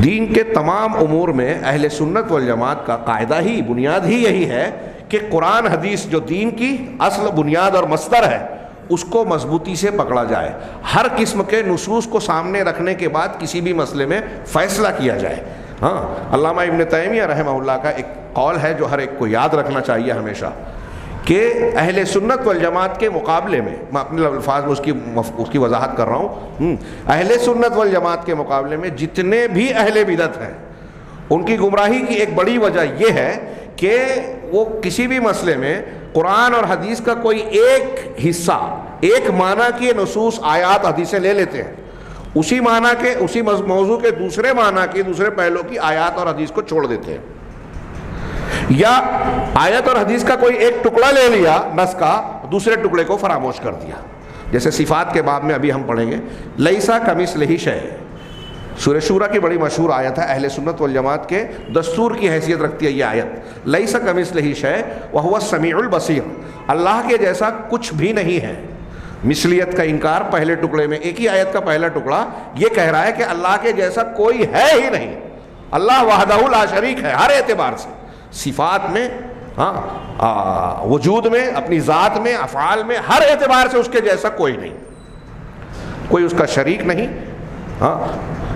S1: دین کے تمام امور میں اہل سنت والجماعت کا قاعدہ ہی, بنیاد ہی یہی ہے کہ قرآن حدیث جو دین کی اصل بنیاد اور مصدر ہے اس کو مضبوطی سے پکڑا جائے. ہر قسم کے نصوص کو سامنے رکھنے کے بعد کسی بھی مسئلے میں فیصلہ کیا جائے. ہاں علامہ ابن تیمیہ رحمہ اللہ کا ایک قول ہے جو ہر ایک کو یاد رکھنا چاہیے ہمیشہ, کہ اہل سنت والجماعت کے مقابلے میں, میں اپنے الفاظ میں اس کی وضاحت کر رہا ہوں, اہل سنت والجماعت کے مقابلے میں جتنے بھی اہل بدعت ہیں ان کی گمراہی کی ایک بڑی وجہ یہ ہے کہ وہ کسی بھی مسئلے میں قرآن اور حدیث کا کوئی ایک حصہ, ایک معنی کی نصوص آیات حدیثیں لے لیتے ہیں, اسی معنی کے, اسی موضوع کے دوسرے معنی کی, دوسرے پہلو کی آیات اور حدیث کو چھوڑ دیتے ہیں, یا آیت اور حدیث کا کوئی ایک ٹکڑا لے لیا نص کا, دوسرے ٹکڑے کو فراموش کر دیا. جیسے صفات کے باب میں ابھی ہم پڑھیں گے, لیسا کمثلہ شیء, سورہ شورا کی بڑی مشہور آیت ہے, اہل سنت والجماعت کے دستور کی حیثیت رکھتی ہے یہ آیت. لیسا کمثلہ شیء وہو السمیع البصیر, اللہ کے جیسا کچھ بھی نہیں ہے. مثلیت کا انکار پہلے ٹکڑے میں, ایک ہی آیت کا پہلا ٹکڑا یہ کہہ رہا ہے کہ اللہ کے جیسا کوئی ہے ہی نہیں, اللہ وحدہ لا شریک ہے ہر اعتبار سے. صفات میں، وجود میں، اپنی ذات میں، افعال میں، ہر اعتبار سے اس کے جیسا کوئی نہیں، کوئی اس کا شریک نہیں،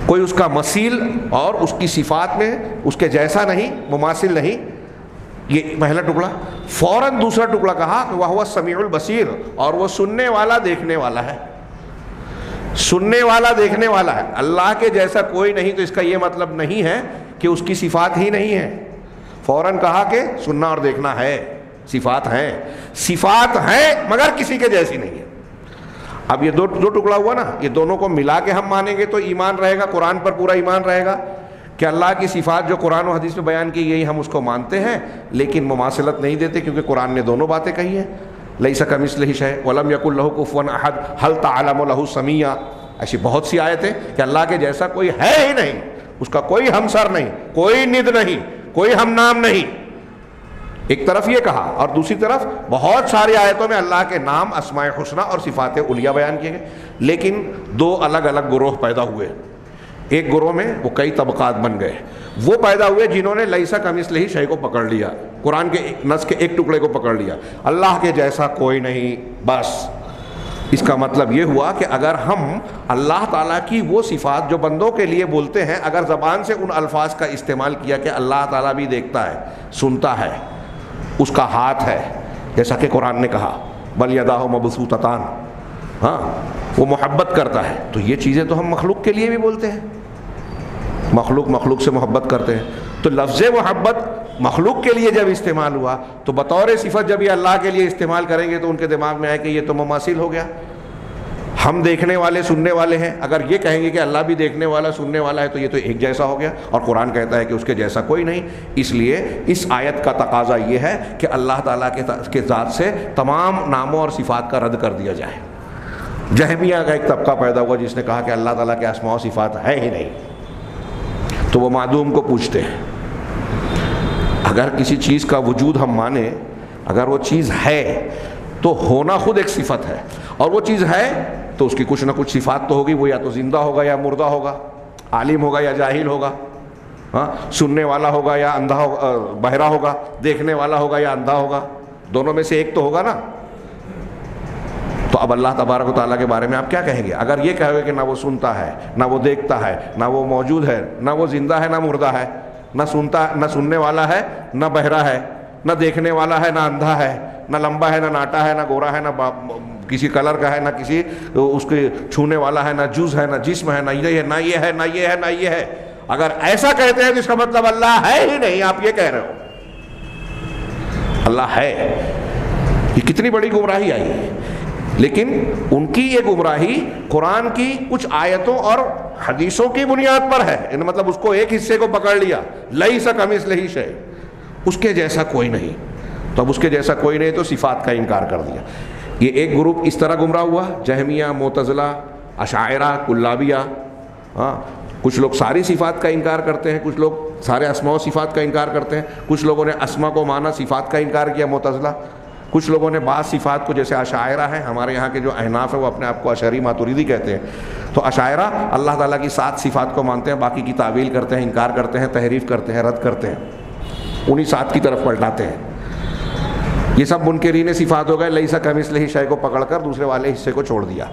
S1: کوئی اس کا مثیل اور اس کی صفات میں اس کے جیسا نہیں، مماثل نہیں۔ یہ پہلا ٹکڑا۔ فوراً دوسرا ٹکڑا کہا کہ وَهُوَ السَّمِيعُ الْبَصِيرُ، اور وہ سننے والا دیکھنے والا ہے، سننے والا دیکھنے والا ہے۔ اللہ کے جیسا کوئی نہیں، تو اس کا یہ مطلب نہیں ہے کہ اس کی صفات ہی نہیں ہے۔ فوراً کہا کہ سننا اور دیکھنا ہے، صفات ہیں، صفات ہیں مگر کسی کے جیسی نہیں ہے۔ اب یہ دو ٹکڑا ہوا نا، یہ دونوں کو ملا کے ہم مانیں گے تو ایمان رہے گا، قرآن پر پورا ایمان رہے گا کہ اللہ کی صفات جو قرآن و حدیث میں بیان کی گئی ہم اس کو مانتے ہیں، لیکن مماثلت نہیں دیتے، کیونکہ قرآن نے دونوں باتیں کہی ہیں، لیس کمثلہ شیء ولم یکن لہ کفوا احد هل تعلم لہ سمیع۔ ایسی بہت سی آیتیں کہ اللہ کے جیسا کوئی ہے ہی نہیں، اس کا کوئی ہمسر نہیں، کوئی ند نہیں، کوئی ہم نام نہیں۔ ایک طرف یہ کہا، اور دوسری طرف بہت ساری آیتوں میں اللہ کے نام، اسماء حسنہ اور صفات علیہ بیان کیے گئے، لیکن دو الگ الگ گروہ پیدا ہوئے۔ ایک گروہ میں وہ کئی طبقات بن گئے، وہ پیدا ہوئے جنہوں نے لیسا کمثلہ شیء کو پکڑ لیا، قرآن کے نص کے ایک ٹکڑے کو پکڑ لیا، اللہ کے جیسا کوئی نہیں بس۔ اس کا مطلب یہ ہوا کہ اگر ہم اللہ تعالیٰ کی وہ صفات جو بندوں کے لیے بولتے ہیں، اگر زبان سے ان الفاظ کا استعمال کیا کہ اللہ تعالیٰ بھی دیکھتا ہے، سنتا ہے، اس کا ہاتھ ہے، جیسا کہ قرآن نے کہا بل یداہ مبسوطتان، وہ محبت کرتا ہے، تو یہ چیزیں تو ہم مخلوق کے لیے بھی بولتے ہیں، مخلوق سے محبت کرتے ہیں، تو لفظ محبت مخلوق کے لیے جب استعمال ہوا تو بطور صفت جب یہ اللہ کے لیے استعمال کریں گے تو ان کے دماغ میں آئے کہ یہ تو مماثل ہو گیا، ہم دیکھنے والے سننے والے ہیں، اگر یہ کہیں گے کہ اللہ بھی دیکھنے والا سننے والا ہے تو یہ تو ایک جیسا ہو گیا، اور قرآن کہتا ہے کہ اس کے جیسا کوئی نہیں۔ اس لیے اس آیت کا تقاضا یہ ہے کہ اللہ تعالیٰ کے ذات سے تمام ناموں اور صفات کا رد کر دیا جائے۔ جہمیہ کا ایک طبقہ پیدا ہوا جس نے کہا کہ اللہ تعالیٰ کے اسماء و صفات ہے ہی نہیں، تو وہ معدوم کو پوچھتے ہیں، اگر کسی چیز کا وجود ہم مانیں، اگر وہ چیز ہے تو ہونا خود ایک صفت ہے، اور وہ چیز ہے تو اس کی کچھ نہ کچھ صفات تو ہوگی، وہ یا تو زندہ ہوگا یا مردہ ہوگا، عالم ہوگا یا جاہل ہوگا، سننے والا ہوگا یا اندھا ہوگا، بہرا ہوگا، دیکھنے والا ہوگا یا اندھا ہوگا، دونوں میں سے ایک تو ہوگا نا۔ تو اب اللہ تبارک و تعالیٰ کے بارے میں آپ کیا کہیں گے؟ اگر یہ کہو گے کہ نہ وہ سنتا ہے، نہ وہ دیکھتا ہے، نہ وہ موجود ہے، نہ وہ زندہ ہے، نہ مردہ ہے، نہ سننے والا ہے، نہ بہرا ہے، نہ دیکھنے والا ہے، نہ اندھا ہے، نہ لمبا ہے، نہ ناٹا ہے، نہ گورا ہے، نہ کسی کلر کا ہے، نہ کسی اس کے چھونے والا ہے، نہ جز ہے، نہ جسم ہے، نہ یہ ہے، نہ یہ ہے، نہ یہ ہے، نہ یہ ہے، اگر ایسا کہتے ہیں تو اس کا مطلب اللہ ہے ہی نہیں، آپ یہ کہہ رہے ہو اللہ ہے۔ یہ کتنی بڑی گمراہی آئی ہے، لیکن ان کی یہ گمراہی قرآن کی کچھ آیتوں اور حدیثوں کی بنیاد پر ہے، مطلب اس کو ایک حصے کو پکڑ لیا، لیس کمثلہ شیء، اس کے جیسا کوئی نہیں، تو اب اس کے جیسا کوئی نہیں تو صفات کا انکار کر دیا۔ یہ ایک گروپ اس طرح گمراہ ہوا، جہمیہ، معتزلہ، اشاعرہ، کلابیہ۔ کچھ لوگ ساری صفات کا انکار کرتے ہیں، کچھ لوگ سارے اسماء و صفات کا انکار کرتے ہیں، کچھ لوگوں نے اسماء کو مانا، صفات کا انکار کیا، معتزلہ۔ کچھ لوگوں نے بعض صفات کو، جیسے اشاعرہ ہیں، ہمارے یہاں کے جو احناف ہیں وہ اپنے آپ کو اشعری ماتریدی کہتے ہیں، تو اشاعرہ اللہ تعالیٰ کی 7 صفات کو مانتے ہیں، باقی کی تعویل کرتے ہیں، انکار کرتے ہیں، تحریف کرتے ہیں، رد کرتے ہیں، انہی 7 کی طرف پلٹاتے ہیں۔ یہ سب منکرین صفات ہو گئے، لیس کمثلہ شیء کو پکڑ کر دوسرے والے حصے کو چھوڑ دیا۔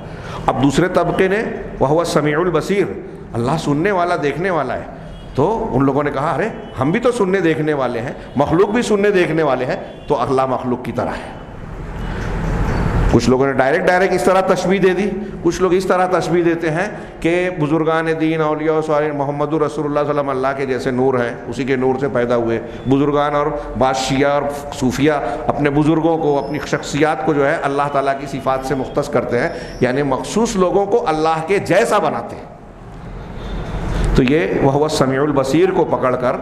S1: اب دوسرے طبقے نے وہو السمیع البصیر، اللہ سننے والا دیکھنے والا ہے، تو ان لوگوں نے کہا ارے ہم بھی تو سننے دیکھنے والے ہیں، مخلوق بھی سننے دیکھنے والے ہیں، تو اللہ مخلوق کی طرح ہے۔ کچھ لوگوں نے ڈائریکٹ اس طرح تشبیہ دے دی، کچھ لوگ اس طرح تشبیہ دیتے ہیں کہ بزرگان دین، اولیاء و صالحین، محمد رسول اللہ صلی اللہ علیہ وسلم اللہ کے جیسے نور ہیں، اسی کے نور سے پیدا ہوئے۔ بزرگان اور بعض شیعہ اور صوفیہ اپنے بزرگوں کو، اپنی شخصیات کو جو ہے اللہ تعالیٰ کی صفات سے مختص کرتے ہیں، یعنی مخصوص لوگوں کو اللہ کے جیسا بناتے ہیں۔ تو یہ وہو السمیع البصیر کو پکڑ کر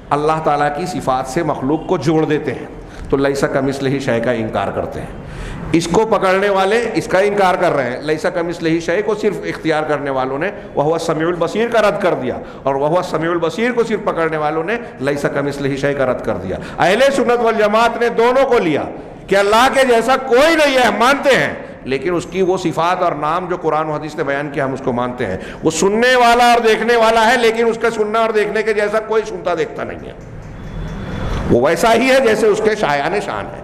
S1: اللہ تعالیٰ کی صفات سے مخلوق کو جوڑ دیتے ہیں، تو لیس کمثلہ شیء کا انکار کرتے ہیں۔ اس کو پکڑنے والے اس کا انکار کر رہے ہیں، لیس کمثلہ شیء کو صرف اختیار کرنے والوں نے وہو السمیع البصیر کا رد کر دیا، اور وہو السمیع البصیر کو صرف پکڑنے والوں نے لیس کمثلہ شیء کا رد کر دیا۔ اہل سنت والجماعت نے دونوں کو لیا کہ اللہ کے جیسا کوئی نہیں ہے، ہم مانتے ہیں، لیکن اس کی وہ صفات اور نام جو قرآن و حدیث نے بیان کیا ہم اس کو مانتے ہیں۔ وہ سننے والا اور دیکھنے والا ہے، لیکن اس کا سننا اور دیکھنے کے جیسا کوئی سنتا دیکھتا نہیں ہے۔ وہ ویسا ہی ہے جیسے اس کے شایان شان ہے.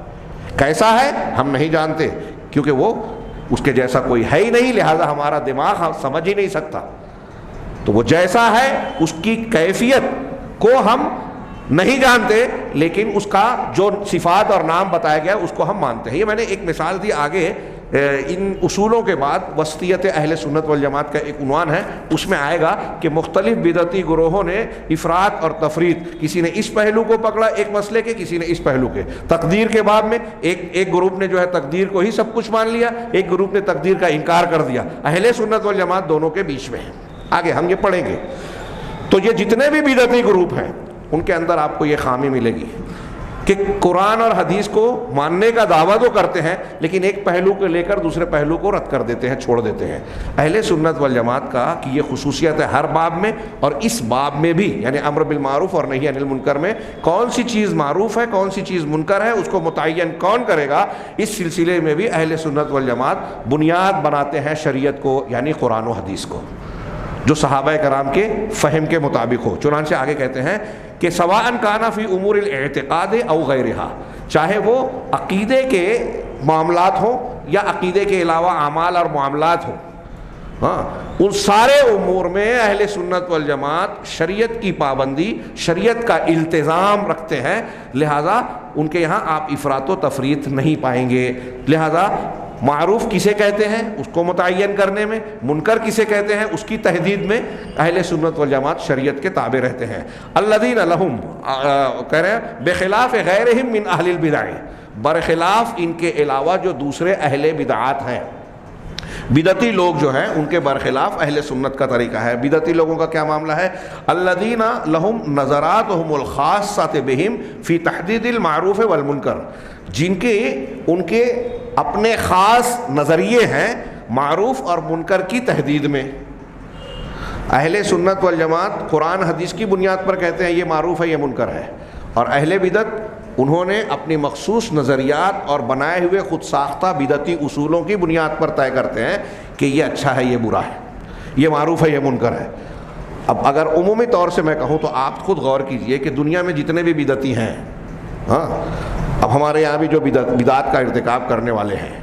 S1: کیسا ہے ہم نہیں جانتے، کیونکہ وہ اس کے جیسا کوئی ہے ہی نہیں، لہذا ہمارا دماغ سمجھ ہی نہیں سکتا. تو وہ جیسا ہے اس کی کیفیت کو ہم نہیں جانتے، لیکن اس کا جو صفات اور نام بتایا گیا اس کو ہم مانتے ہیں. یہ میں نے ایک مثال دی. آگے ان اصولوں کے بعد وسطیت اہل سنت والجماعت کا ایک عنوان ہے، اس میں آئے گا کہ مختلف بدعتی گروہوں نے افراط اور تفریط، کسی نے اس پہلو کو پکڑا ایک مسئلے کے، کسی نے اس پہلو کے. تقدیر کے باب میں ایک گروپ نے جو ہے تقدیر کو ہی سب کچھ مان لیا، ایک گروپ نے تقدیر کا انکار کر دیا. اہل سنت والجماعت دونوں کے بیچ میں ہے. آگے ہم یہ پڑھیں گے. تو یہ جتنے بھی بدعتی گروپ ہیں ان کے اندر آپ کو یہ خامی ملے گی کہ قرآن اور حدیث کو ماننے کا دعویٰ تو کرتے ہیں، لیکن ایک پہلو کو لے کر دوسرے پہلو کو رد کر دیتے ہیں، چھوڑ دیتے ہیں. اہل سنت والجماعت کا کہ یہ خصوصیت ہے ہر باب میں، اور اس باب میں بھی، یعنی امر بالمعروف اور نہی عن المنکر میں کون سی چیز معروف ہے کون سی چیز منکر ہے اس کو متعین کون کرے گا، اس سلسلے میں بھی اہل سنت والجماعت بنیاد بناتے ہیں شریعت کو، یعنی قرآن و حدیث کو، جو صحابہ کرام کے فہم کے مطابق ہو. چنانچہ آگے کہتے ہیں کہ سواءً کانا فی امور الاعتقاد او غیرہا، چاہے وہ عقیدے کے معاملات ہوں یا عقیدے کے علاوہ اعمال اور معاملات ہوں، ان سارے امور میں اہل سنت والجماعت شریعت کی پابندی، شریعت کا التزام رکھتے ہیں. لہذا ان کے یہاں آپ افراط و تفریط نہیں پائیں گے. لہذا معروف کسے کہتے ہیں اس کو متعین کرنے میں، منکر کسے کہتے ہیں اس کی تحدید میں اہل سنت والجماعت شریعت کے تابع رہتے ہیں. الذین لہم کہہ رہے ہیں بخلاف غیرہم من اہل البدع، برخلاف ان کے علاوہ جو دوسرے اہل بدعات ہیں. بدعتی لوگ جو ہیں ان کے برخلاف اہل سنت کا طریقہ ہے. بدعتی لوگوں کا کیا معاملہ ہے؟ الذین لہم نظراتہم الخاصۃ بہم فی تحدید المعروف والمنکر، جن کے ان کے اپنے خاص نظریے ہیں معروف اور منکر کی تحدید میں. اہل سنت والجماعت قرآن حدیث کی بنیاد پر کہتے ہیں یہ معروف ہے یہ منکر ہے، اور اہل بدعت انہوں نے اپنی مخصوص نظریات اور بنائے ہوئے خود ساختہ بدعتی اصولوں کی بنیاد پر طے کرتے ہیں کہ یہ اچھا ہے یہ برا ہے، یہ معروف ہے یہ منکر ہے. اب اگر عمومی طور سے میں کہوں تو آپ خود غور کیجئے کہ دنیا میں جتنے بھی بدعتی ہیں، اب ہمارے یہاں بھی جو بدعات کا ارتکاب کرنے والے ہیں،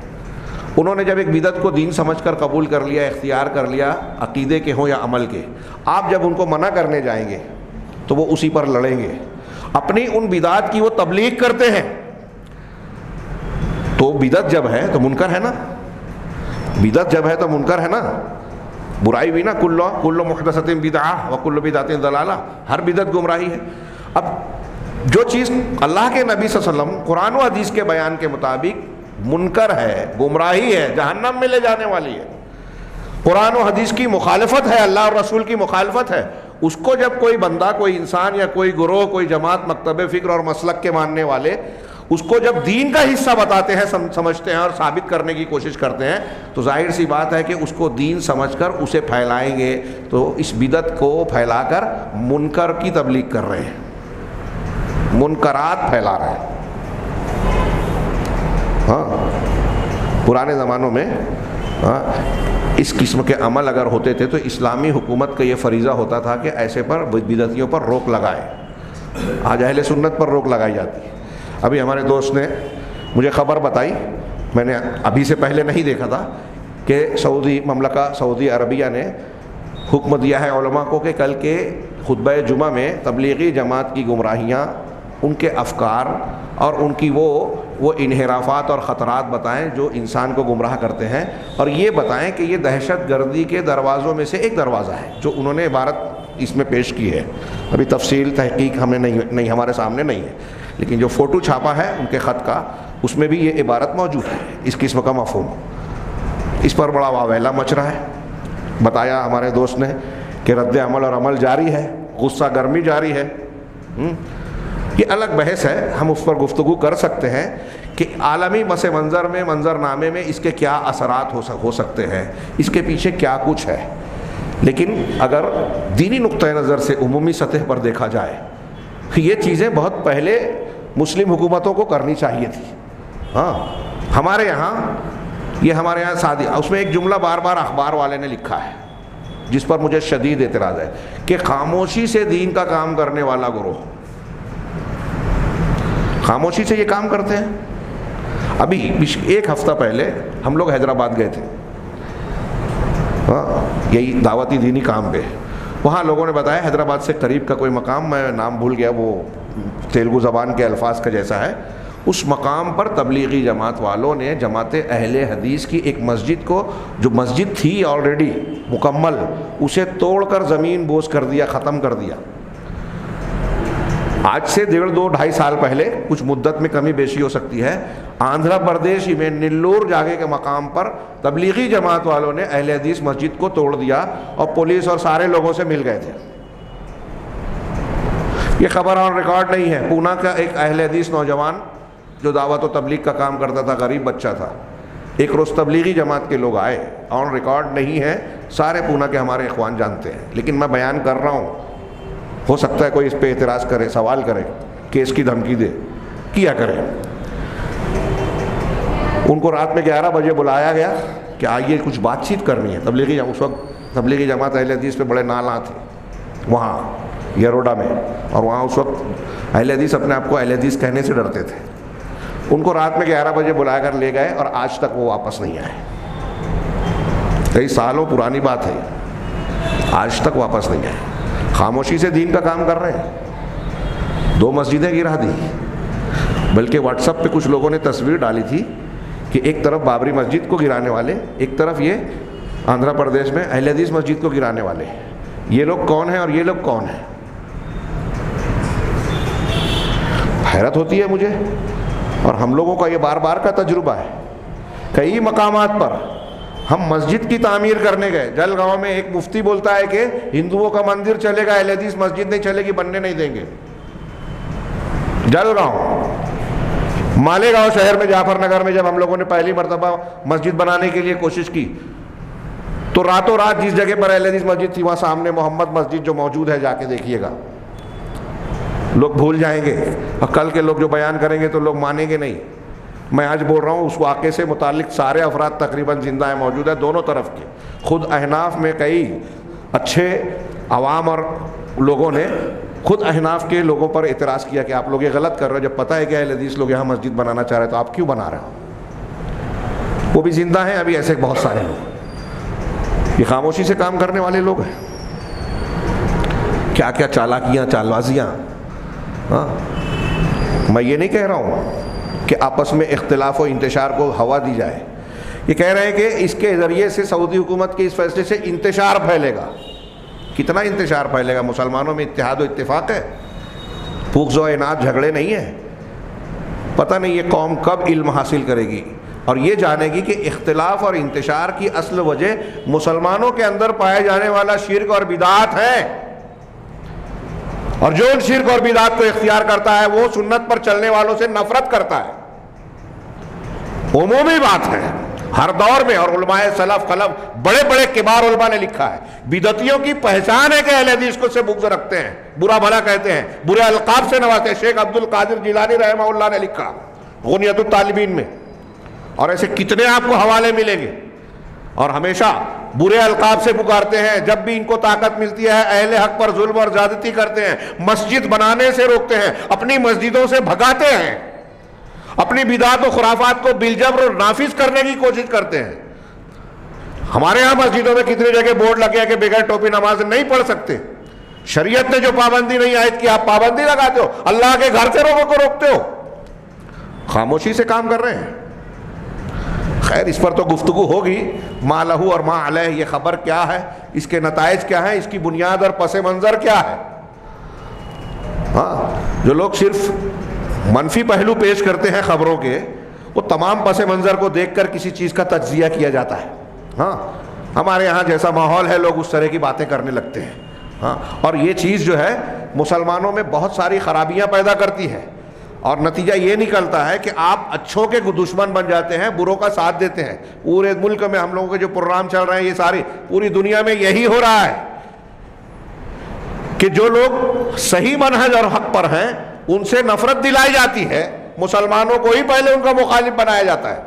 S1: انہوں نے جب ایک بدعت کو دین سمجھ کر قبول کر لیا، اختیار کر لیا، عقیدے کے ہوں یا عمل کے، آپ جب ان کو منع کرنے جائیں گے تو وہ اسی پر لڑیں گے. اپنی ان بدعات کی وہ تبلیغ کرتے ہیں، تو بدعت جب ہے تو منکر ہے نا، بدعت جب ہے تو منکر ہے نا، برائی بھی نا. کل محدثۃ بدعہ وکل بدعۃ ضلالہ، ہر بدعت گمراہی ہے. اب جو چیز اللہ کے نبی صلی اللہ علیہ وسلم قرآن و حدیث کے بیان کے مطابق منکر ہے، گمراہی ہے، جہنم میں لے جانے والی ہے، قرآن و حدیث کی مخالفت ہے، اللہ اور رسول کی مخالفت ہے، اس کو جب کوئی بندہ، کوئی انسان یا کوئی گروہ، کوئی جماعت، مکتب فکر اور مسلک کے ماننے والے اس کو جب دین کا حصہ بتاتے ہیں، سمجھتے ہیں اور ثابت کرنے کی کوشش کرتے ہیں، تو ظاہر سی بات ہے کہ اس کو دین سمجھ کر اسے پھیلائیں گے. تو اس بدعت کو پھیلا کر منکر کی تبلیغ کر رہے ہیں، منکرات پھیلا رہے ہیں. پرانے زمانوں میں اس قسم کے عمل اگر ہوتے تھے تو اسلامی حکومت کا یہ فریضہ ہوتا تھا کہ ایسے پر بدعتیوں پر روک لگائے. آج اہل سنت پر روک لگائی جاتی ہے. ابھی ہمارے دوست نے مجھے خبر بتائی، میں نے ابھی سے پہلے نہیں دیکھا تھا، کہ سعودی مملکہ سعودی عربیہ نے حکم دیا ہے علماء کو کہ کل کے خطبہ جمعہ میں تبلیغی جماعت کی گمراہیاں، ان کے افکار اور ان کی وہ انحرافات اور خطرات بتائیں جو انسان کو گمراہ کرتے ہیں، اور یہ بتائیں کہ یہ دہشت گردی کے دروازوں میں سے ایک دروازہ ہے، جو انہوں نے عبارت اس میں پیش کی ہے. ابھی تفصیل تحقیق ہمیں نہیں ہمارے سامنے نہیں ہے، لیکن جو فوٹو چھاپا ہے ان کے خط کا، اس میں بھی یہ عبارت موجود ہے، اس قسم کا مفہوم. اس پر بڑا واویلا مچ رہا ہے. بتایا ہمارے دوست نے کہ رد عمل اور عمل جاری ہے، غصہ گرمی جاری ہے. یہ الگ بحث ہے، ہم اس پر گفتگو کر سکتے ہیں کہ عالمی پس منظر میں، منظرنامے میں اس کے کیا اثرات ہو سکتے ہیں، اس کے پیچھے کیا کچھ ہے. لیکن اگر دینی نقطہ نظر سے عمومی سطح پر دیکھا جائے، یہ چیزیں بہت پہلے مسلم حکومتوں کو کرنی چاہیے تھی. ہمارے یہاں سادی، اس میں ایک جملہ بار بار اخبار والے نے لکھا ہے جس پر مجھے شدید اعتراض ہے، کہ خاموشی سے دین کا کام کرنے والا گروہ، خاموشی سے یہ کام کرتے ہیں. ابھی ایک ہفتہ پہلے ہم لوگ حیدرآباد گئے تھے, یہی دعوتی دینی کام پہ. وہاں لوگوں نے بتایا حیدرآباد سے قریب کا کوئی مقام, میں نام بھول گیا, وہ تیلگو زبان کے الفاظ کا جیسا ہے, اس مقام پر تبلیغی جماعت والوں نے جماعت اہل حدیث کی ایک مسجد کو, جو مسجد تھی آلریڈی مکمل, اسے توڑ کر زمین بوس کر دیا, ختم کر دیا. آج سے 1.5-2-2.5 سال پہلے, کچھ مدت میں کمی بیشی ہو سکتی ہے, آندھرا پردیش میں نلور جاگے کے مقام پر تبلیغی جماعت والوں نے اہل حدیث مسجد کو توڑ دیا اور پولیس اور سارے لوگوں سے مل گئے تھے. یہ خبر آن ریکارڈ نہیں ہے. پونا کا ایک اہل حدیث نوجوان جو دعوت و تبلیغ کا کام کرتا تھا, غریب بچہ تھا, ایک روز تبلیغی جماعت کے لوگ آئے, آن ریکارڈ نہیں ہے, سارے پونا کے ہمارے اخوان جانتے ہیں, لیکن میں بیان کر رہا ہوں, ہو سکتا ہے کوئی اس پہ اعتراض کرے, سوال کرے, کیس کی دھمکی دے, کیا کرے. ان کو رات میں 11 بجے بلایا گیا کہ آئیے کچھ بات چیت کرنی ہے. اس وقت تبلیغی جماعت اہل حدیث پہ بڑے نالاں تھے وہاں یروڈا میں, اور وہاں اس وقت اہل حدیث اپنے آپ کو اہل حدیث کہنے سے ڈرتے تھے. ان کو رات میں 11 بجے بلا کر لے گئے اور آج تک وہ واپس نہیں آئے. کئی سالوں پرانی بات ہے, آج تک واپس نہیں آئے. خاموشی سے دین کا کام کر رہے ہیں. 2 مسجدیں گرا دی, بلکہ واٹس ایپ پہ کچھ لوگوں نے تصویر ڈالی تھی کہ ایک طرف بابری مسجد کو گرانے والے, ایک طرف یہ آندھرا پردیش میں اہل حدیث مسجد کو گرانے والے. یہ لوگ کون ہیں اور یہ لوگ کون ہیں؟ حیرت ہوتی ہے مجھے. اور ہم لوگوں کا یہ بار بار کا تجربہ ہے. کئی مقامات پر ہم مسجد کی تعمیر کرنے گئے, جلگاؤں میں ایک مفتی بولتا ہے کہ ہندوؤں کا مندر چلے گا, اہل حدیث مسجد نہیں چلے گی, بننے نہیں دیں گے. جلگاؤں, مالیگاؤں شہر میں, جعفر نگر میں جب ہم لوگوں نے پہلی مرتبہ مسجد بنانے کے لیے کوشش کی تو راتوں رات جس جگہ پر اہل حدیث مسجد تھی وہاں سامنے محمد مسجد جو موجود ہے, جا کے دیکھیے گا. لوگ بھول جائیں گے, اور کل کے لوگ جو بیان کریں گے تو لوگ مانیں گے نہیں. میں آج بول رہا ہوں, اس واقعے سے متعلق سارے افراد تقریباً زندہ ہیں, موجود ہیں دونوں طرف کے. خود احناف میں کئی اچھے عوام اور لوگوں نے خود احناف کے لوگوں پر اعتراض کیا کہ آپ لوگ یہ غلط کر رہے ہو, جب پتہ ہے کہ اہل حدیث لوگ یہاں مسجد بنانا چاہ رہے ہیں تو آپ کیوں بنا رہے ہو. وہ بھی زندہ ہیں ابھی, ایسے بہت سارے لوگ. یہ خاموشی سے کام کرنے والے لوگ ہیں. کیا کیا چالاکیاں, چالبازیاں. ہاں, میں یہ نہیں کہہ رہا ہوں کہ آپس میں اختلاف و انتشار کو ہوا دی جائے. یہ کہہ رہے ہیں کہ اس کے ذریعے سے سعودی حکومت کے اس فیصلے سے انتشار پھیلے گا. کتنا انتشار پھیلے گا؟ مسلمانوں میں اتحاد و اتفاق ہے, بغض و عناد جھگڑے نہیں ہیں. پتہ نہیں یہ قوم کب علم حاصل کرے گی اور یہ جانے گی کہ اختلاف اور انتشار کی اصل وجہ مسلمانوں کے اندر پائے جانے والا شرک اور بدعات ہے. اور جو ان شرک اور بدعات کو اختیار کرتا ہے وہ سنت پر چلنے والوں سے نفرت کرتا ہے. عمومی بات ہے ہر دور میں, اور علماء سلف خلف بڑے بڑے کبار علماء نے لکھا ہے, بدعتیوں کی پہچان ہے کہ اہل حدیث کو سے بغض رکھتے ہیں, برا بھلا کہتے ہیں, برے القاب سے نوازتے ہیں. شیخ عبد القادر جیلانی رحمہ اللہ نے لکھا غنیت الطالبین میں, اور ایسے کتنے آپ کو حوالے ملیں گے. اور ہمیشہ برے القاب سے پکارتے ہیں, جب بھی ان کو طاقت ملتی ہے اہل حق پر ظلم اور زیادتی کرتے ہیں, مسجد بنانے سے روکتے ہیں, اپنی مسجدوں سے بھگاتے ہیں, اپنی بدعات و خرافات کو بالجبر نافذ کرنے کی کوشش کرتے ہیں. ہمارے ہاں مسجدوں میں کتنی جگہ بورڈ لگے ہیں کہ بغیر ٹوپی نماز نہیں پڑھ سکتے. شریعت نے جو پابندی نہیں عائد کی آپ پابندی لگاتے ہو, اللہ کے گھر سے لوگوں کو روکتے ہو. خاموشی سے کام کر رہے ہیں. خیر, اس پر تو گفتگو ہوگی, ما لہو اور ما علیہ, یہ خبر کیا ہے, اس کے نتائج کیا ہیں, اس کی بنیاد اور پس منظر کیا ہے. ہاں, جو لوگ صرف منفی پہلو پیش کرتے ہیں خبروں کے, وہ تمام پس منظر کو دیکھ کر کسی چیز کا تجزیہ کیا جاتا ہے. ہاں, ہمارے یہاں جیسا ماحول ہے لوگ اس طرح کی باتیں کرنے لگتے ہیں. ہاں, اور یہ چیز جو ہے مسلمانوں میں بہت ساری خرابیاں پیدا کرتی ہے, اور نتیجہ یہ نکلتا ہے کہ آپ اچھوں کے دشمن بن جاتے ہیں, بروں کا ساتھ دیتے ہیں. پورے ملک میں ہم لوگوں کے جو پروگرام چل رہے ہیں, یہ ساری پوری دنیا میں یہی ہو رہا ہے کہ جو لوگ صحیح منہج اور حق پر ہیں ان سے نفرت دلائی جاتی ہے, مسلمانوں کو ہی پہلے ان کا مخالف بنایا جاتا ہے.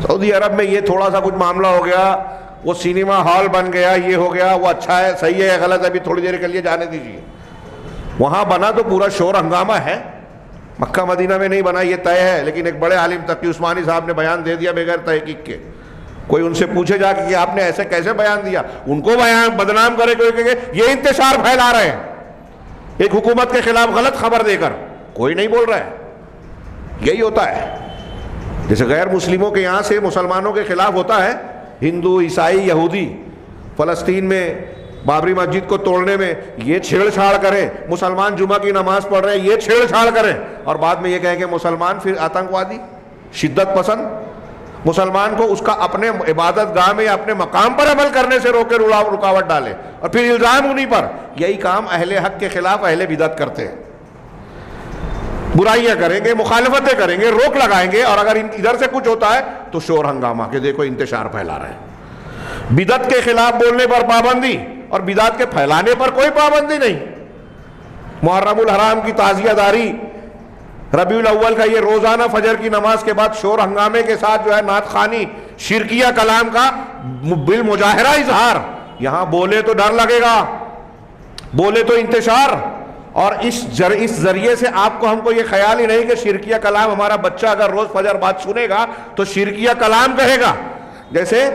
S1: سعودی عرب میں یہ تھوڑا سا کچھ معاملہ ہو گیا, وہ سینما ہال بن گیا, یہ ہو گیا, وہ اچھا ہے, صحیح ہے, غلط ہے, ابھی تھوڑی دیر کے لیے جانے دیجیے. وہاں بنا تو پورا شور ہنگامہ ہے, مکہ مدینہ میں نہیں بنا یہ طے ہے، لیکن ایک بڑے عالم تقی عثمانی صاحب نے بیان دے دیا بغیر تحقیق کے. کوئی ان سے پوچھے جا کہ آپ نے ایسے کیسے بیان دیا، ان کو بیان بدنام کرے کوئی کہ یہ انتشار پھیلا رہے ہیں ایک حکومت کے خلاف غلط خبر دے کر. کوئی نہیں بول رہا ہے. یہی ہوتا ہے جیسے غیر مسلموں کے یہاں سے مسلمانوں کے خلاف ہوتا ہے، ہندو، عیسائی، یہودی فلسطین میں بابری مسجد کو توڑنے میں یہ چھیڑ چھاڑ کریں، مسلمان جمعہ کی نماز پڑھ رہے ہیں یہ چھیڑ چھاڑ کریں، اور بعد میں یہ کہیں کہ مسلمان پھر آتنکوادی، شدت پسند. مسلمان کو اس کا اپنے عبادت گاہ میں یا اپنے مقام پر عمل کرنے سے روکے رکاوٹ ڈالے اور پھر الزام انہی پر. یہی کام اہل حق کے خلاف اہل بدعت کرتے ہیں. برائیاں کریں گے، مخالفتیں کریں گے، روک لگائیں گے، اور اگر ادھر سے کچھ ہوتا ہے تو شور ہنگامہ کہ دیکھو انتشار پھیلا رہے ہیں. بدعت کے خلاف بولنے پر پابندی اور بدعت کے پھیلانے پر کوئی پابندی نہیں. محرم الحرام کی تعزیہ داری، ربیع الاول کا یہ روزانہ فجر کی نماز کے بعد شور ہنگامے کے ساتھ جو ہے نعت خوانی، شرکیہ کلام کا بالمظاہرہ اظہار. یہاں بولے تو ڈر لگے گا، بولے تو انتشار. اور اس ذریعے سے آپ کو ہم کو یہ خیال ہی نہیں کہ شرکیہ کلام ہمارا بچہ اگر روز فجر بعد سنے گا تو شرکیہ کلام کہے گا. جیسے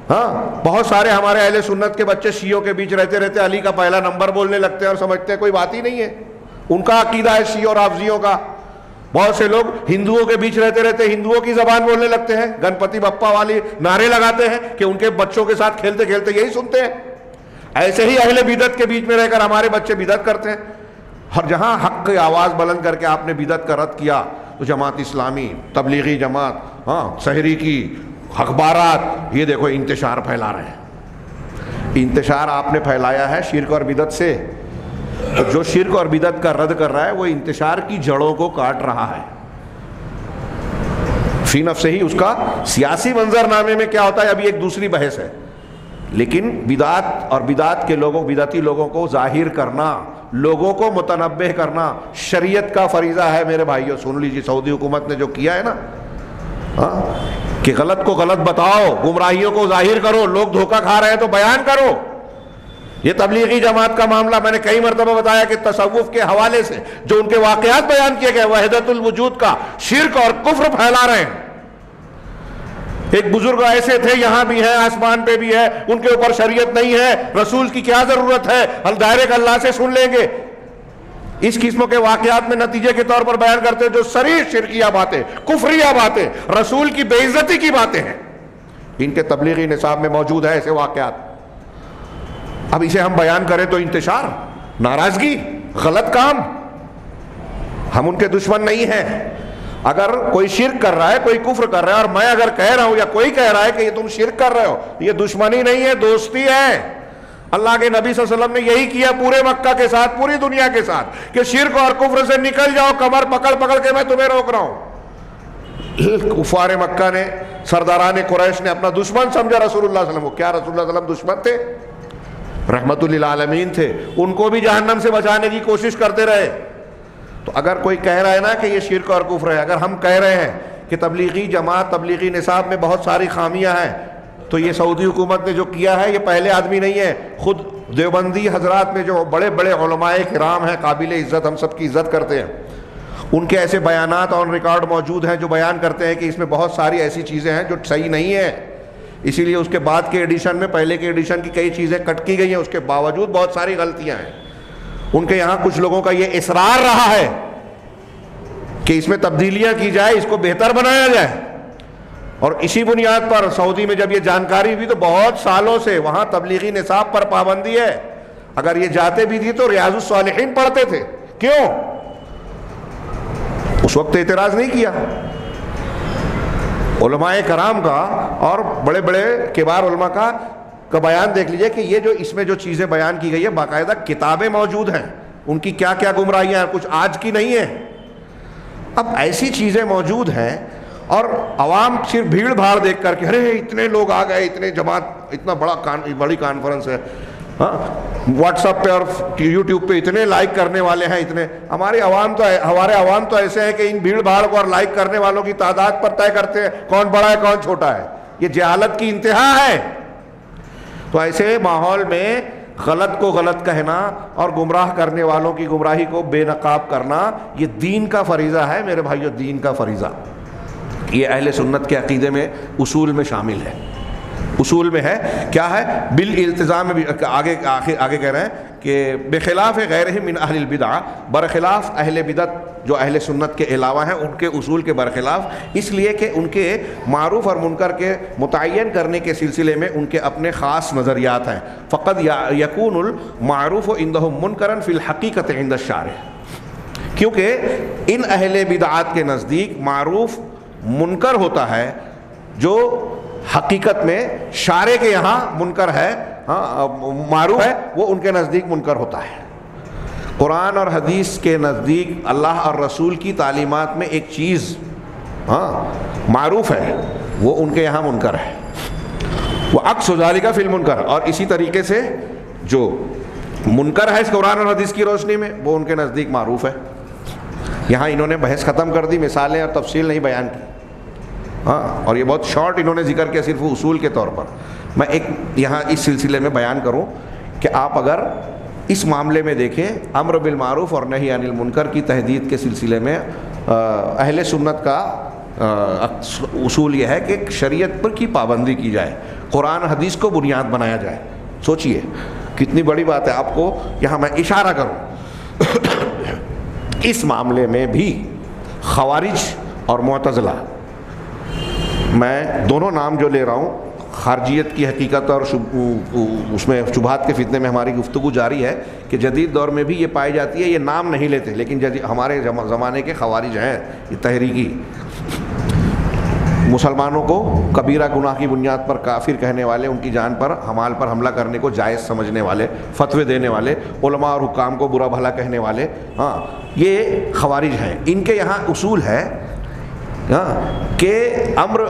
S1: بہت سارے ہمارے اہل سنت کے بچے شیعوں کے بیچ رہتے رہتے علی کا پہلا نمبر بولنے لگتے ہیں اور سمجھتے ہیں کوئی بات ہی نہیں ہے. ان کا عقیدہ ہے شیعوں اور حافظیوں کا. بہت سے لوگ ہندوؤں کے بیچ رہتے رہتے ہندوؤں کی زبان بولنے لگتے ہیں، گنپتی بپا والی نعرے لگاتے ہیں کہ ان کے بچوں کے ساتھ کھیلتے کھیلتے یہی سنتے ہیں. ایسے ہی اہل بدعت کے بیچ میں رہ کر ہمارے بچے بدعت کرتے ہیں. اور جہاں حق کی آواز بلند کر کے آپ نے بدعت کا رد کیا تو جماعت اسلامی، تبلیغی جماعت، سحری کی اخبارات، یہ دیکھو انتشار پھیلا رہے ہیں. انتشار آپ نے پھیلایا ہے شرک اور بدعت سے. تو جو شرک اور بدعت کا رد کر رہا ہے وہ انتشار کی جڑوں کو کاٹ رہا ہے. فی نفس سے ہی اس کا سیاسی منظر نامے میں کیا ہوتا ہے ابھی ایک دوسری بحث ہے، لیکن بدعت اور بدعت کے لوگوں، بدعتی لوگوں کو ظاہر کرنا، لوگوں کو متنبہ کرنا شریعت کا فریضہ ہے. میرے بھائیوں سن لیجیے، سعودی حکومت نے جو کیا ہے نا کہ غلط کو غلط بتاؤ، گمراہیوں کو ظاہر کرو، لوگ دھوکہ کھا رہے ہیں تو بیان کرو. یہ تبلیغی جماعت کا معاملہ میں نے کئی مرتبہ بتایا کہ تصوف کے حوالے سے جو ان کے واقعات بیان کیے گئے، وحدت الوجود کا، شرک اور کفر پھیلا رہے ہیں. ایک بزرگ ایسے تھے، یہاں بھی ہیں، آسمان پہ بھی ہے، ان کے اوپر شریعت نہیں ہے، رسول کی کیا ضرورت ہے، ڈائریکٹ اللہ سے سن لیں گے. اس قسم کے واقعات میں نتیجے کے طور پر بیان کرتے ہیں جو صریح شرکیہ باتیں، کفریہ باتیں، رسول کی بے عزتی کی باتیں ہیں. ان کے تبلیغی نصاب میں موجود ہے ایسے واقعات. اب اسے ہم بیان کریں تو انتشار، ناراضگی، غلط کام. ہم ان کے دشمن نہیں ہیں. اگر کوئی شرک کر رہا ہے، کوئی کفر کر رہا ہے، اور میں اگر کہہ رہا ہوں یا کوئی کہہ رہا ہے کہ یہ تم شرک کر رہے ہو، یہ دشمنی نہیں ہے، دوستی ہے. اللہ کے نبی صلی اللہ علیہ وسلم نے یہی کیا پورے مکہ کے ساتھ، پوری دنیا کے ساتھ، کہ شرک اور کفر سے نکل جاؤ، کمر پکڑ پکڑ کے میں تمہیں روک رہا ہوں. کفار مکہ نے، سرداران قریش نے اپنا دشمن سمجھا رسول اللہ صلی اللہ علیہ وسلم کو. کیا رسول اللہ صلی اللہ علیہ وسلم دشمن تھے؟ رحمت للعالمین تھے. ان کو بھی جہنم سے بچانے کی کوشش کرتے رہے. تو اگر کوئی کہہ رہا ہے نا کہ یہ شرک اور کفر ہے، اگر ہم کہہ رہے ہیں کہ تبلیغی جماعت، تبلیغی نصاب میں بہت ساری خامیاں ہیں، تو یہ سعودی حکومت نے جو کیا ہے یہ پہلے آدمی نہیں ہے. خود دیوبندی حضرات میں جو بڑے بڑے علماء کرام ہیں، قابل عزت، ہم سب کی عزت کرتے ہیں، ان کے ایسے بیانات آن ریکارڈ موجود ہیں جو بیان کرتے ہیں کہ اس میں بہت ساری ایسی چیزیں ہیں جو صحیح نہیں ہیں. اسی لیے اس کے بعد کے ایڈیشن میں پہلے کے ایڈیشن کی کئی چیزیں کٹ کی گئی ہیں، اس کے باوجود بہت ساری غلطیاں ہیں. ان کے یہاں کچھ لوگوں کا یہ اصرار رہا ہے کہ اس میں تبدیلیاں کی جائے، اس کو بہتر بنایا جائے. اور اسی بنیاد پر سعودی میں جب یہ جانکاری ہوئی تو بہت سالوں سے وہاں تبلیغی نصاب پر پابندی ہے. اگر یہ جاتے بھی تھی تو ریاض الصالحین پڑھتے تھے. کیوں؟ اس وقت اعتراض نہیں کیا. علماء کرام کا اور بڑے بڑے کبار علماء کا بیان دیکھ لیجئے کہ یہ جو اس میں جو چیزیں بیان کی گئی ہے، باقاعدہ کتابیں موجود ہیں، ان کی کیا کیا گمراہیاں ہیں، کچھ آج کی نہیں ہیں. اب ایسی چیزیں موجود ہیں اور عوام صرف بھیڑ بھاڑ دیکھ کر کے ارے اتنے لوگ آ گئے، اتنے جماعت، اتنا بڑی کانفرنس ہے، واٹس ایپ پہ اور یوٹیوب پہ اتنے لائک کرنے والے ہیں، اتنے. ہمارے عوام تو ایسے ہیں کہ ان بھیڑ بھاڑ کو اور لائک کرنے والوں کی تعداد پر طے کرتے ہیں کون بڑا ہے کون چھوٹا ہے. یہ جہالت کی انتہا ہے. تو ایسے ماحول میں غلط کو غلط کہنا اور گمراہ کرنے والوں کی گمراہی کو بے نقاب کرنا یہ دین کا فریضہ ہے میرے بھائیو، دین کا فریضہ. یہ اہل سنت کے عقیدے میں اصول میں شامل ہے. اصول میں ہے کیا ہے؟ بالالتزام میں بھی آگے کہہ رہے ہیں کہ بخلاف غیرہم من اہل البدع، برخلاف اہل بدعت جو اہل سنت کے علاوہ ہیں ان کے اصول کے برخلاف، اس لیے کہ ان کے معروف اور منکر کے متعین کرنے کے سلسلے میں ان کے اپنے خاص نظریات ہیں. فقد یکون المعروف عندهم منکرا فی الحقیقت عند الشارع، کیونکہ ان اہل بدعات کے نزدیک معروف منکر ہوتا ہے جو حقیقت میں شارع کے یہاں منکر ہے، معروف ہے وہ ان کے نزدیک منکر ہوتا ہے. قرآن اور حدیث کے نزدیک اللہ اور رسول کی تعلیمات میں ایک چیز معروف ہے وہ ان کے یہاں منکر ہے. وعکس ذالک فی المنکر، اور اسی طریقے سے جو منکر ہے اس قرآن اور حدیث کی روشنی میں وہ ان کے نزدیک معروف ہے. یہاں انہوں نے بحث ختم کر دی، مثالیں اور تفصیل نہیں بیان کی، اور یہ بہت شارٹ انہوں نے ذکر کیا صرف اصول کے طور پر. میں ایک یہاں اس سلسلے میں بیان کروں کہ آپ اگر اس معاملے میں دیکھیں امر بالمعروف اور نہی عن المنکر کی تحدید کے سلسلے میں اہل سنت کا اصول یہ ہے کہ شریعت پر کی پابندی کی جائے، قرآن حدیث کو بنیاد بنایا جائے. سوچئے کتنی بڑی بات ہے. آپ کو یہاں میں اشارہ کروں اس معاملے میں بھی خوارج اور معتزلہ، میں دونوں نام جو لے رہا ہوں، خارجیت کی حقیقت اور اس میں شبہات کے فتنے میں ہماری گفتگو جاری ہے کہ جدید دور میں بھی یہ پائی جاتی ہے. یہ نام نہیں لیتے لیکن ہمارے زمانے کے خوارج ہیں یہ تحریکی، مسلمانوں کو کبیرہ گناہ کی بنیاد پر کافر کہنے والے، ان کی جان پر حمال پر حملہ کرنے کو جائز سمجھنے والے، فتوے دینے والے، علماء اور حکام کو برا بھلا کہنے والے، یہ خوارج ہیں. ان کے یہاں اصول ہے کہ امر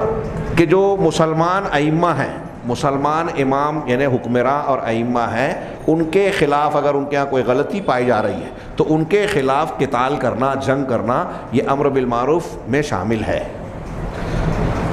S1: کہ جو مسلمان ائمہ ہیں، مسلمان امام یعنی حکمراں اور ائمہ ہیں، ان کے خلاف اگر ان کے یہاں کوئی غلطی پائی جا رہی ہے تو ان کے خلاف قتال کرنا، جنگ کرنا، یہ امر بالمعروف میں شامل ہے،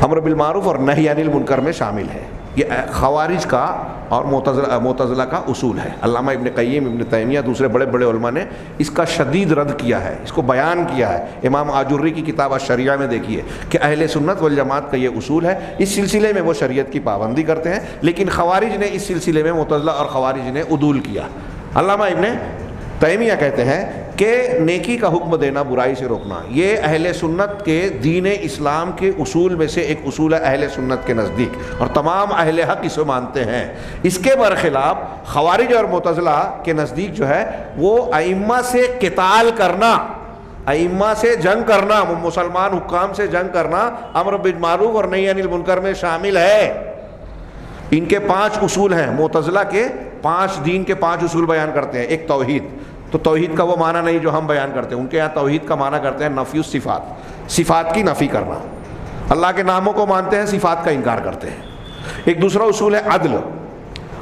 S1: امر بالمعروف اور نہی عن المنکر میں شامل ہے. یہ خوارج کا اور معتزلہ کا اصول ہے. علامہ ابن قیم، ابن تیمیہ، دوسرے بڑے بڑے علماء نے اس کا شدید رد کیا ہے، اس کو بیان کیا ہے. امام آجری کی کتاب الشریعہ میں دیکھیے کہ اہل سنت والجماعت کا یہ اصول ہے، اس سلسلے میں وہ شریعت کی پابندی کرتے ہیں، لیکن خوارج نے اس سلسلے میں، معتزلہ اور خوارج نے عدول کیا. علامہ ابن تیمیہ کہتے ہیں کہ نیکی کا حکم دینا، برائی سے روکنا، یہ اہل سنت کے دین اسلام کے اصول میں سے ایک اصول ہے اہل سنت کے نزدیک، اور تمام اہل حق اسے مانتے ہیں. اس کے برخلاف خوارج اور معتزلہ کے نزدیک جو ہے وہ ائمہ سے قتال کرنا، ائمہ سے جنگ کرنا، مسلمان حکام سے جنگ کرنا امر بالمعروف اور نہی عن المنکر میں شامل ہے. ان کے 5 اصول ہیں. معتزلہ کے 5 دین کے 5 اصول بیان کرتے ہیں. ایک توحید، تو توحید کا وہ معنی نہیں جو ہم بیان کرتے ہیں، ان کے یہاں توحید کا معنی کرتے ہیں نفی الصفات، صفات کی نفی کرنا. اللہ کے ناموں کو مانتے ہیں، صفات کا انکار کرتے ہیں. ایک دوسرا اصول ہے عدل.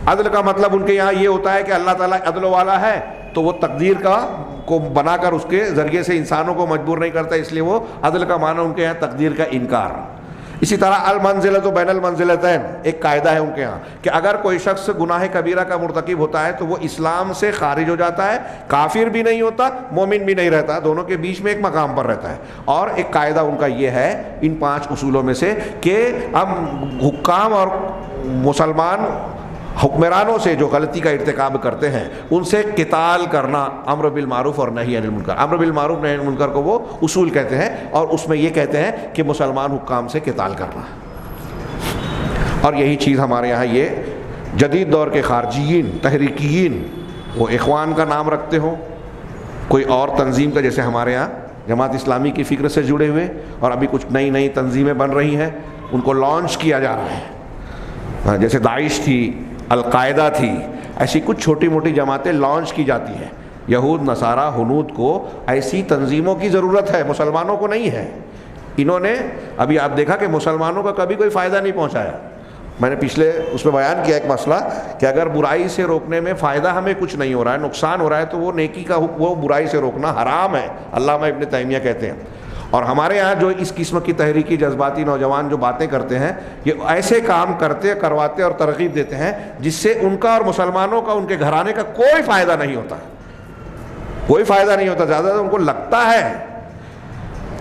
S1: عدل کا مطلب ان کے یہاں یہ ہوتا ہے کہ اللہ تعالیٰ عدل والا ہے تو وہ تقدیر کو بنا کر اس کے ذریعے سے انسانوں کو مجبور نہیں کرتا، اس لیے وہ عدل کا معنی ان کے یہاں تقدیر کا انکار. اسی طرح المنزلۃ بین المنزلتین ایک قاعدہ ہے ان کے ہاں کہ اگر کوئی شخص گناہ کبیرہ کا مرتکب ہوتا ہے تو وہ اسلام سے خارج ہو جاتا ہے، کافر بھی نہیں ہوتا، مومن بھی نہیں رہتا، دونوں کے بیچ میں ایک مقام پر رہتا ہے. اور ایک قاعدہ ان کا یہ ہے ان 5 اصولوں میں سے کہ ہم حکام اور مسلمان حکمرانوں سے جو غلطی کا ارتکاب کرتے ہیں ان سے قتال کرنا، امر بالمعروف اور نہی عن المنکر. امر بالمعروف نہی عن المنکر کو وہ اصول کہتے ہیں، اور اس میں یہ کہتے ہیں کہ مسلمان حکام سے قتال کرنا. اور یہی چیز ہمارے یہاں یہ جدید دور کے خارجیین، تحریکیین، وہ اخوان کا نام رکھتے ہوں، کوئی اور تنظیم کا، جیسے ہمارے یہاں جماعت اسلامی کی فکر سے جڑے ہوئے، اور ابھی کچھ نئی تنظیمیں بن رہی ہیں، ان کو لانچ کیا جا رہا ہے. جیسے داعش تھی، القاعدہ تھی، ایسی کچھ چھوٹی موٹی جماعتیں لانچ کی جاتی ہیں. یہود، نصارہ، ہنود کو ایسی تنظیموں کی ضرورت ہے، مسلمانوں کو نہیں ہے. انہوں نے ابھی آپ دیکھا کہ مسلمانوں کا کبھی کوئی فائدہ نہیں پہنچایا. میں نے پچھلے اس میں بیان کیا ایک مسئلہ کہ اگر برائی سے روکنے میں فائدہ ہمیں کچھ نہیں ہو رہا ہے، نقصان ہو رہا ہے، تو وہ نیکی کا وہ برائی سے روکنا حرام ہے، علامہ ابن تیمیہ کہتے ہیں. اور ہمارے یہاں جو اس قسم کی تحریکی جذباتی نوجوان جو باتیں کرتے ہیں، یہ ایسے کام کرواتے اور ترغیب دیتے ہیں جس سے ان کا اور مسلمانوں کا، ان کے گھرانے کا کوئی فائدہ نہیں ہوتا، کوئی فائدہ نہیں ہوتا۔ زیادہ ان کو لگتا ہے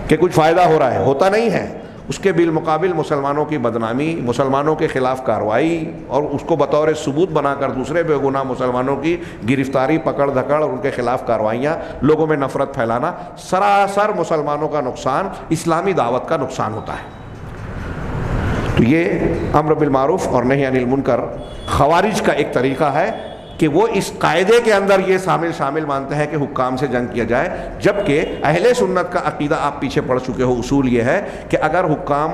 S1: کہ کچھ فائدہ ہو رہا ہے، ہوتا نہیں ہے۔ اس کے بالمقابل مسلمانوں کی بدنامی، مسلمانوں کے خلاف کارروائی اور اس کو بطور ثبوت بنا کر دوسرے بے گناہ مسلمانوں کی گرفتاری، پکڑ دھکڑ اور ان کے خلاف کارروائیاں، لوگوں میں نفرت پھیلانا، سراسر مسلمانوں کا نقصان، اسلامی دعوت کا نقصان ہوتا ہے۔ تو یہ امر بالمعروف اور نہی عن المنکر خوارج کا ایک طریقہ ہے کہ وہ اس قاعدے کے اندر یہ شامل مانتے ہیں کہ حکام سے جنگ کیا جائے، جبکہ اہل سنت کا عقیدہ آپ پیچھے پڑ چکے ہو، اصول یہ ہے کہ اگر حکام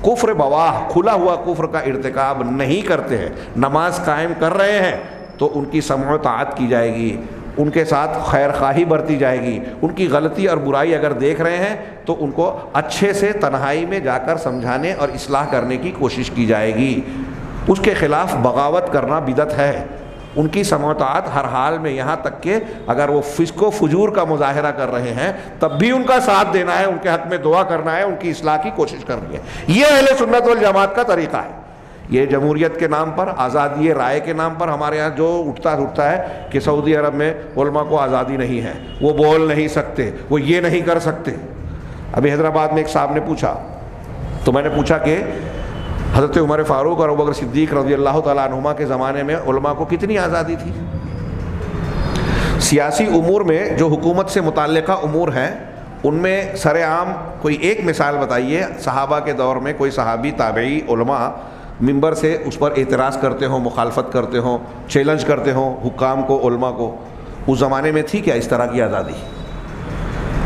S1: کفر بواہ، کھلا ہوا کفر کا ارتکاب نہیں کرتے ہیں، نماز قائم کر رہے ہیں، تو ان کی سمع و طاعت کی جائے گی، ان کے ساتھ خیر خواہی برتی جائے گی، ان کی غلطی اور برائی اگر دیکھ رہے ہیں تو ان کو اچھے سے تنہائی میں جا کر سمجھانے اور اصلاح کرنے کی کوشش کی جائے گی۔ اس کے خلاف بغاوت کرنا بدعت ہے۔ ان کی سمع و طاعت ہر حال میں، یہاں تک کہ اگر وہ فسق و فجور کا مظاہرہ کر رہے ہیں تب بھی ان کا ساتھ دینا ہے، ان کے حق میں دعا کرنا ہے، ان کی اصلاح کی کوشش کرنی ہے۔ یہ اہل سنت والجماعت کا طریقہ ہے۔ یہ جمہوریت کے نام پر، آزادی رائے کے نام پر ہمارے ہاں جو اٹھتا ہے کہ سعودی عرب میں علماء کو آزادی نہیں ہے، وہ بول نہیں سکتے، وہ یہ نہیں کر سکتے۔ ابھی حیدرآباد میں ایک صاحب نے پوچھا، تو میں نے پوچھا کہ حضرت عمر فاروق اور ابوبکر صدیق رضی اللہ تعالیٰ عنہما کے زمانے میں علماء کو کتنی آزادی تھی؟ سیاسی امور میں جو حکومت سے متعلقہ امور ہیں ان میں سر عام کوئی ایک مثال بتائیے، صحابہ کے دور میں کوئی صحابی، تابعی، علماء منبر سے اس پر اعتراض کرتے ہوں، مخالفت کرتے ہوں، چیلنج کرتے ہوں حکام کو، علماء کو۔ اس زمانے میں تھی کیا اس طرح کی آزادی؟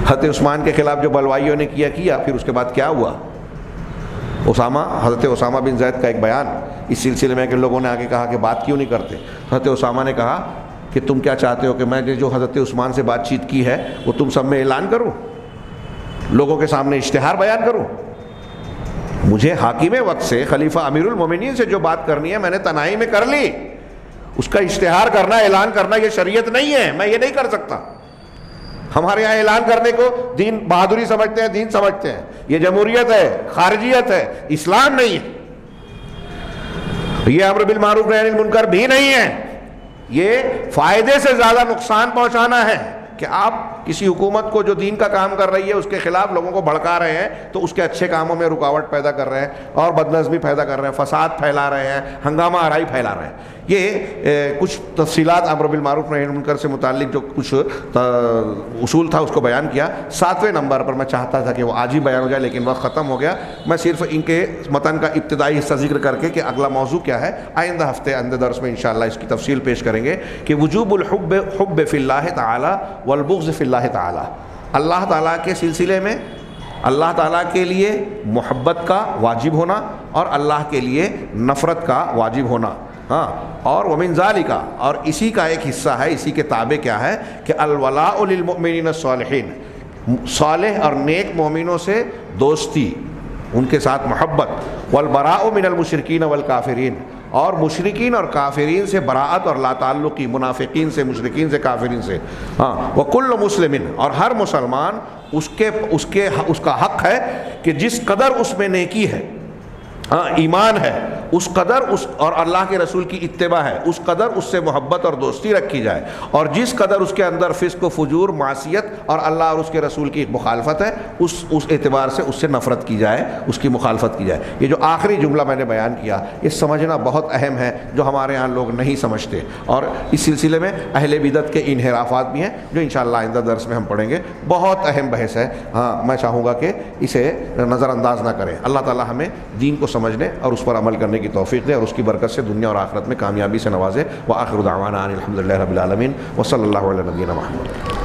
S1: حضرت عثمان کے خلاف جو بلوائیوں نے کیا، پھر اس کے بعد کیا ہوا؟ حضرت اسامہ بن زید کا ایک بیان اس سلسلے میں کہ لوگوں نے آگے کہا کہ بات کیوں نہیں کرتے، حضرت اسامہ نے کہا کہ تم کیا چاہتے ہو کہ میں نے جو حضرت عثمان سے بات چیت کی ہے وہ تم سب میں اعلان کروں، لوگوں کے سامنے اشتہار بیان کروں؟ مجھے حاکم وقت سے، خلیفہ امیر المومنین سے جو بات کرنی ہے میں نے تنہائی میں کر لی، اس کا اشتہار کرنا، اعلان کرنا یہ شریعت نہیں ہے، میں یہ نہیں کر سکتا۔ ہمارے یہاں اعلان کرنے کو دین بہادری سمجھتے ہیں، دین سمجھتے ہیں، یہ جمہوریت ہے، خارجیت ہے، اسلام نہیں ہے، یہ امر بالمعروف نہی عن المنکر بھی نہیں ہے۔ یہ فائدے سے زیادہ نقصان پہنچانا ہے کہ آپ کسی حکومت کو جو دین کا کام کر رہی ہے اس کے خلاف لوگوں کو بھڑکا رہے ہیں تو اس کے اچھے کاموں میں رکاوٹ پیدا کر رہے ہیں اور بدنظمی پیدا کر رہے ہیں، فساد پھیلا رہے ہیں، ہنگامہ آرائی پھیلا رہے ہیں۔ یہ کچھ تفصیلات امر بالمعروف نہی عن المنکر سے متعلق جو کچھ اصول تھا اس کو بیان کیا۔ 7ویں نمبر پر میں چاہتا تھا کہ وہ آج ہی بیان ہو جائے لیکن وقت ختم ہو گیا، میں صرف ان کے متن کا ابتدائی حصہ ذکر کر کے کہ اگلا موضوع کیا ہے آئندہ ہفتے آئندہ درس میں انشاءاللہ اس کی تفصیل پیش کریں گے کہ وجوب الحب فی اللہ تعالی والبغض فی اللہ تعالی۔ اللہ تعالیٰ کے سلسلے میں اللہ تعالیٰ کے لیے محبت کا واجب ہونا اور اللہ کے لیے نفرت کا واجب ہونا، ہاں، اور ومن ذالک، اور اسی کا ایک حصہ ہے، اسی کے تابع کیا ہے کہ الولاء للمؤمنین الصالحین، صالح اور نیک مومنوں سے دوستی، ان کے ساتھ محبت، والبراء من المشرکین والکافرین، اور مشرکین اور کافرین سے براءت اور لا تعلقی، منافقین سے، مشرکین سے، کافرین سے، ہاں، وکل مسلم، اور ہر مسلمان اس کا حق ہے کہ جس قدر اس میں نیکی ہے، ہاں، ایمان ہے، اس قدر اور اللہ کے رسول کی اتباع ہے، اس قدر اس سے محبت اور دوستی رکھی جائے، اور جس قدر اس کے اندر فسق و فجور، معصیت اور اللہ اور اس کے رسول کی مخالفت ہے اس اعتبار سے اس سے نفرت کی جائے، اس کی مخالفت کی جائے۔ یہ جو آخری جملہ میں نے بیان کیا یہ سمجھنا بہت اہم ہے، جو ہمارے ہاں لوگ نہیں سمجھتے، اور اس سلسلے میں اہل بدعت کے انحرافات بھی ہیں جو انشاءاللہ آئندہ درس میں ہم پڑھیں گے۔ بہت اہم بحث ہے، ہاں، میں چاہوں گا کہ اسے نظر انداز نہ کریں۔ اللہ تعالی ہمیں دین کو سمجھنے اور اس پر عمل کرنے کی توفیق دے اور اس کی برکت سے دنیا اور آخرت میں کامیابی سے نوازے۔ وآخر دعوانا ان الحمد للہ رب العالمین وصلی اللہ علی نبینا محمد۔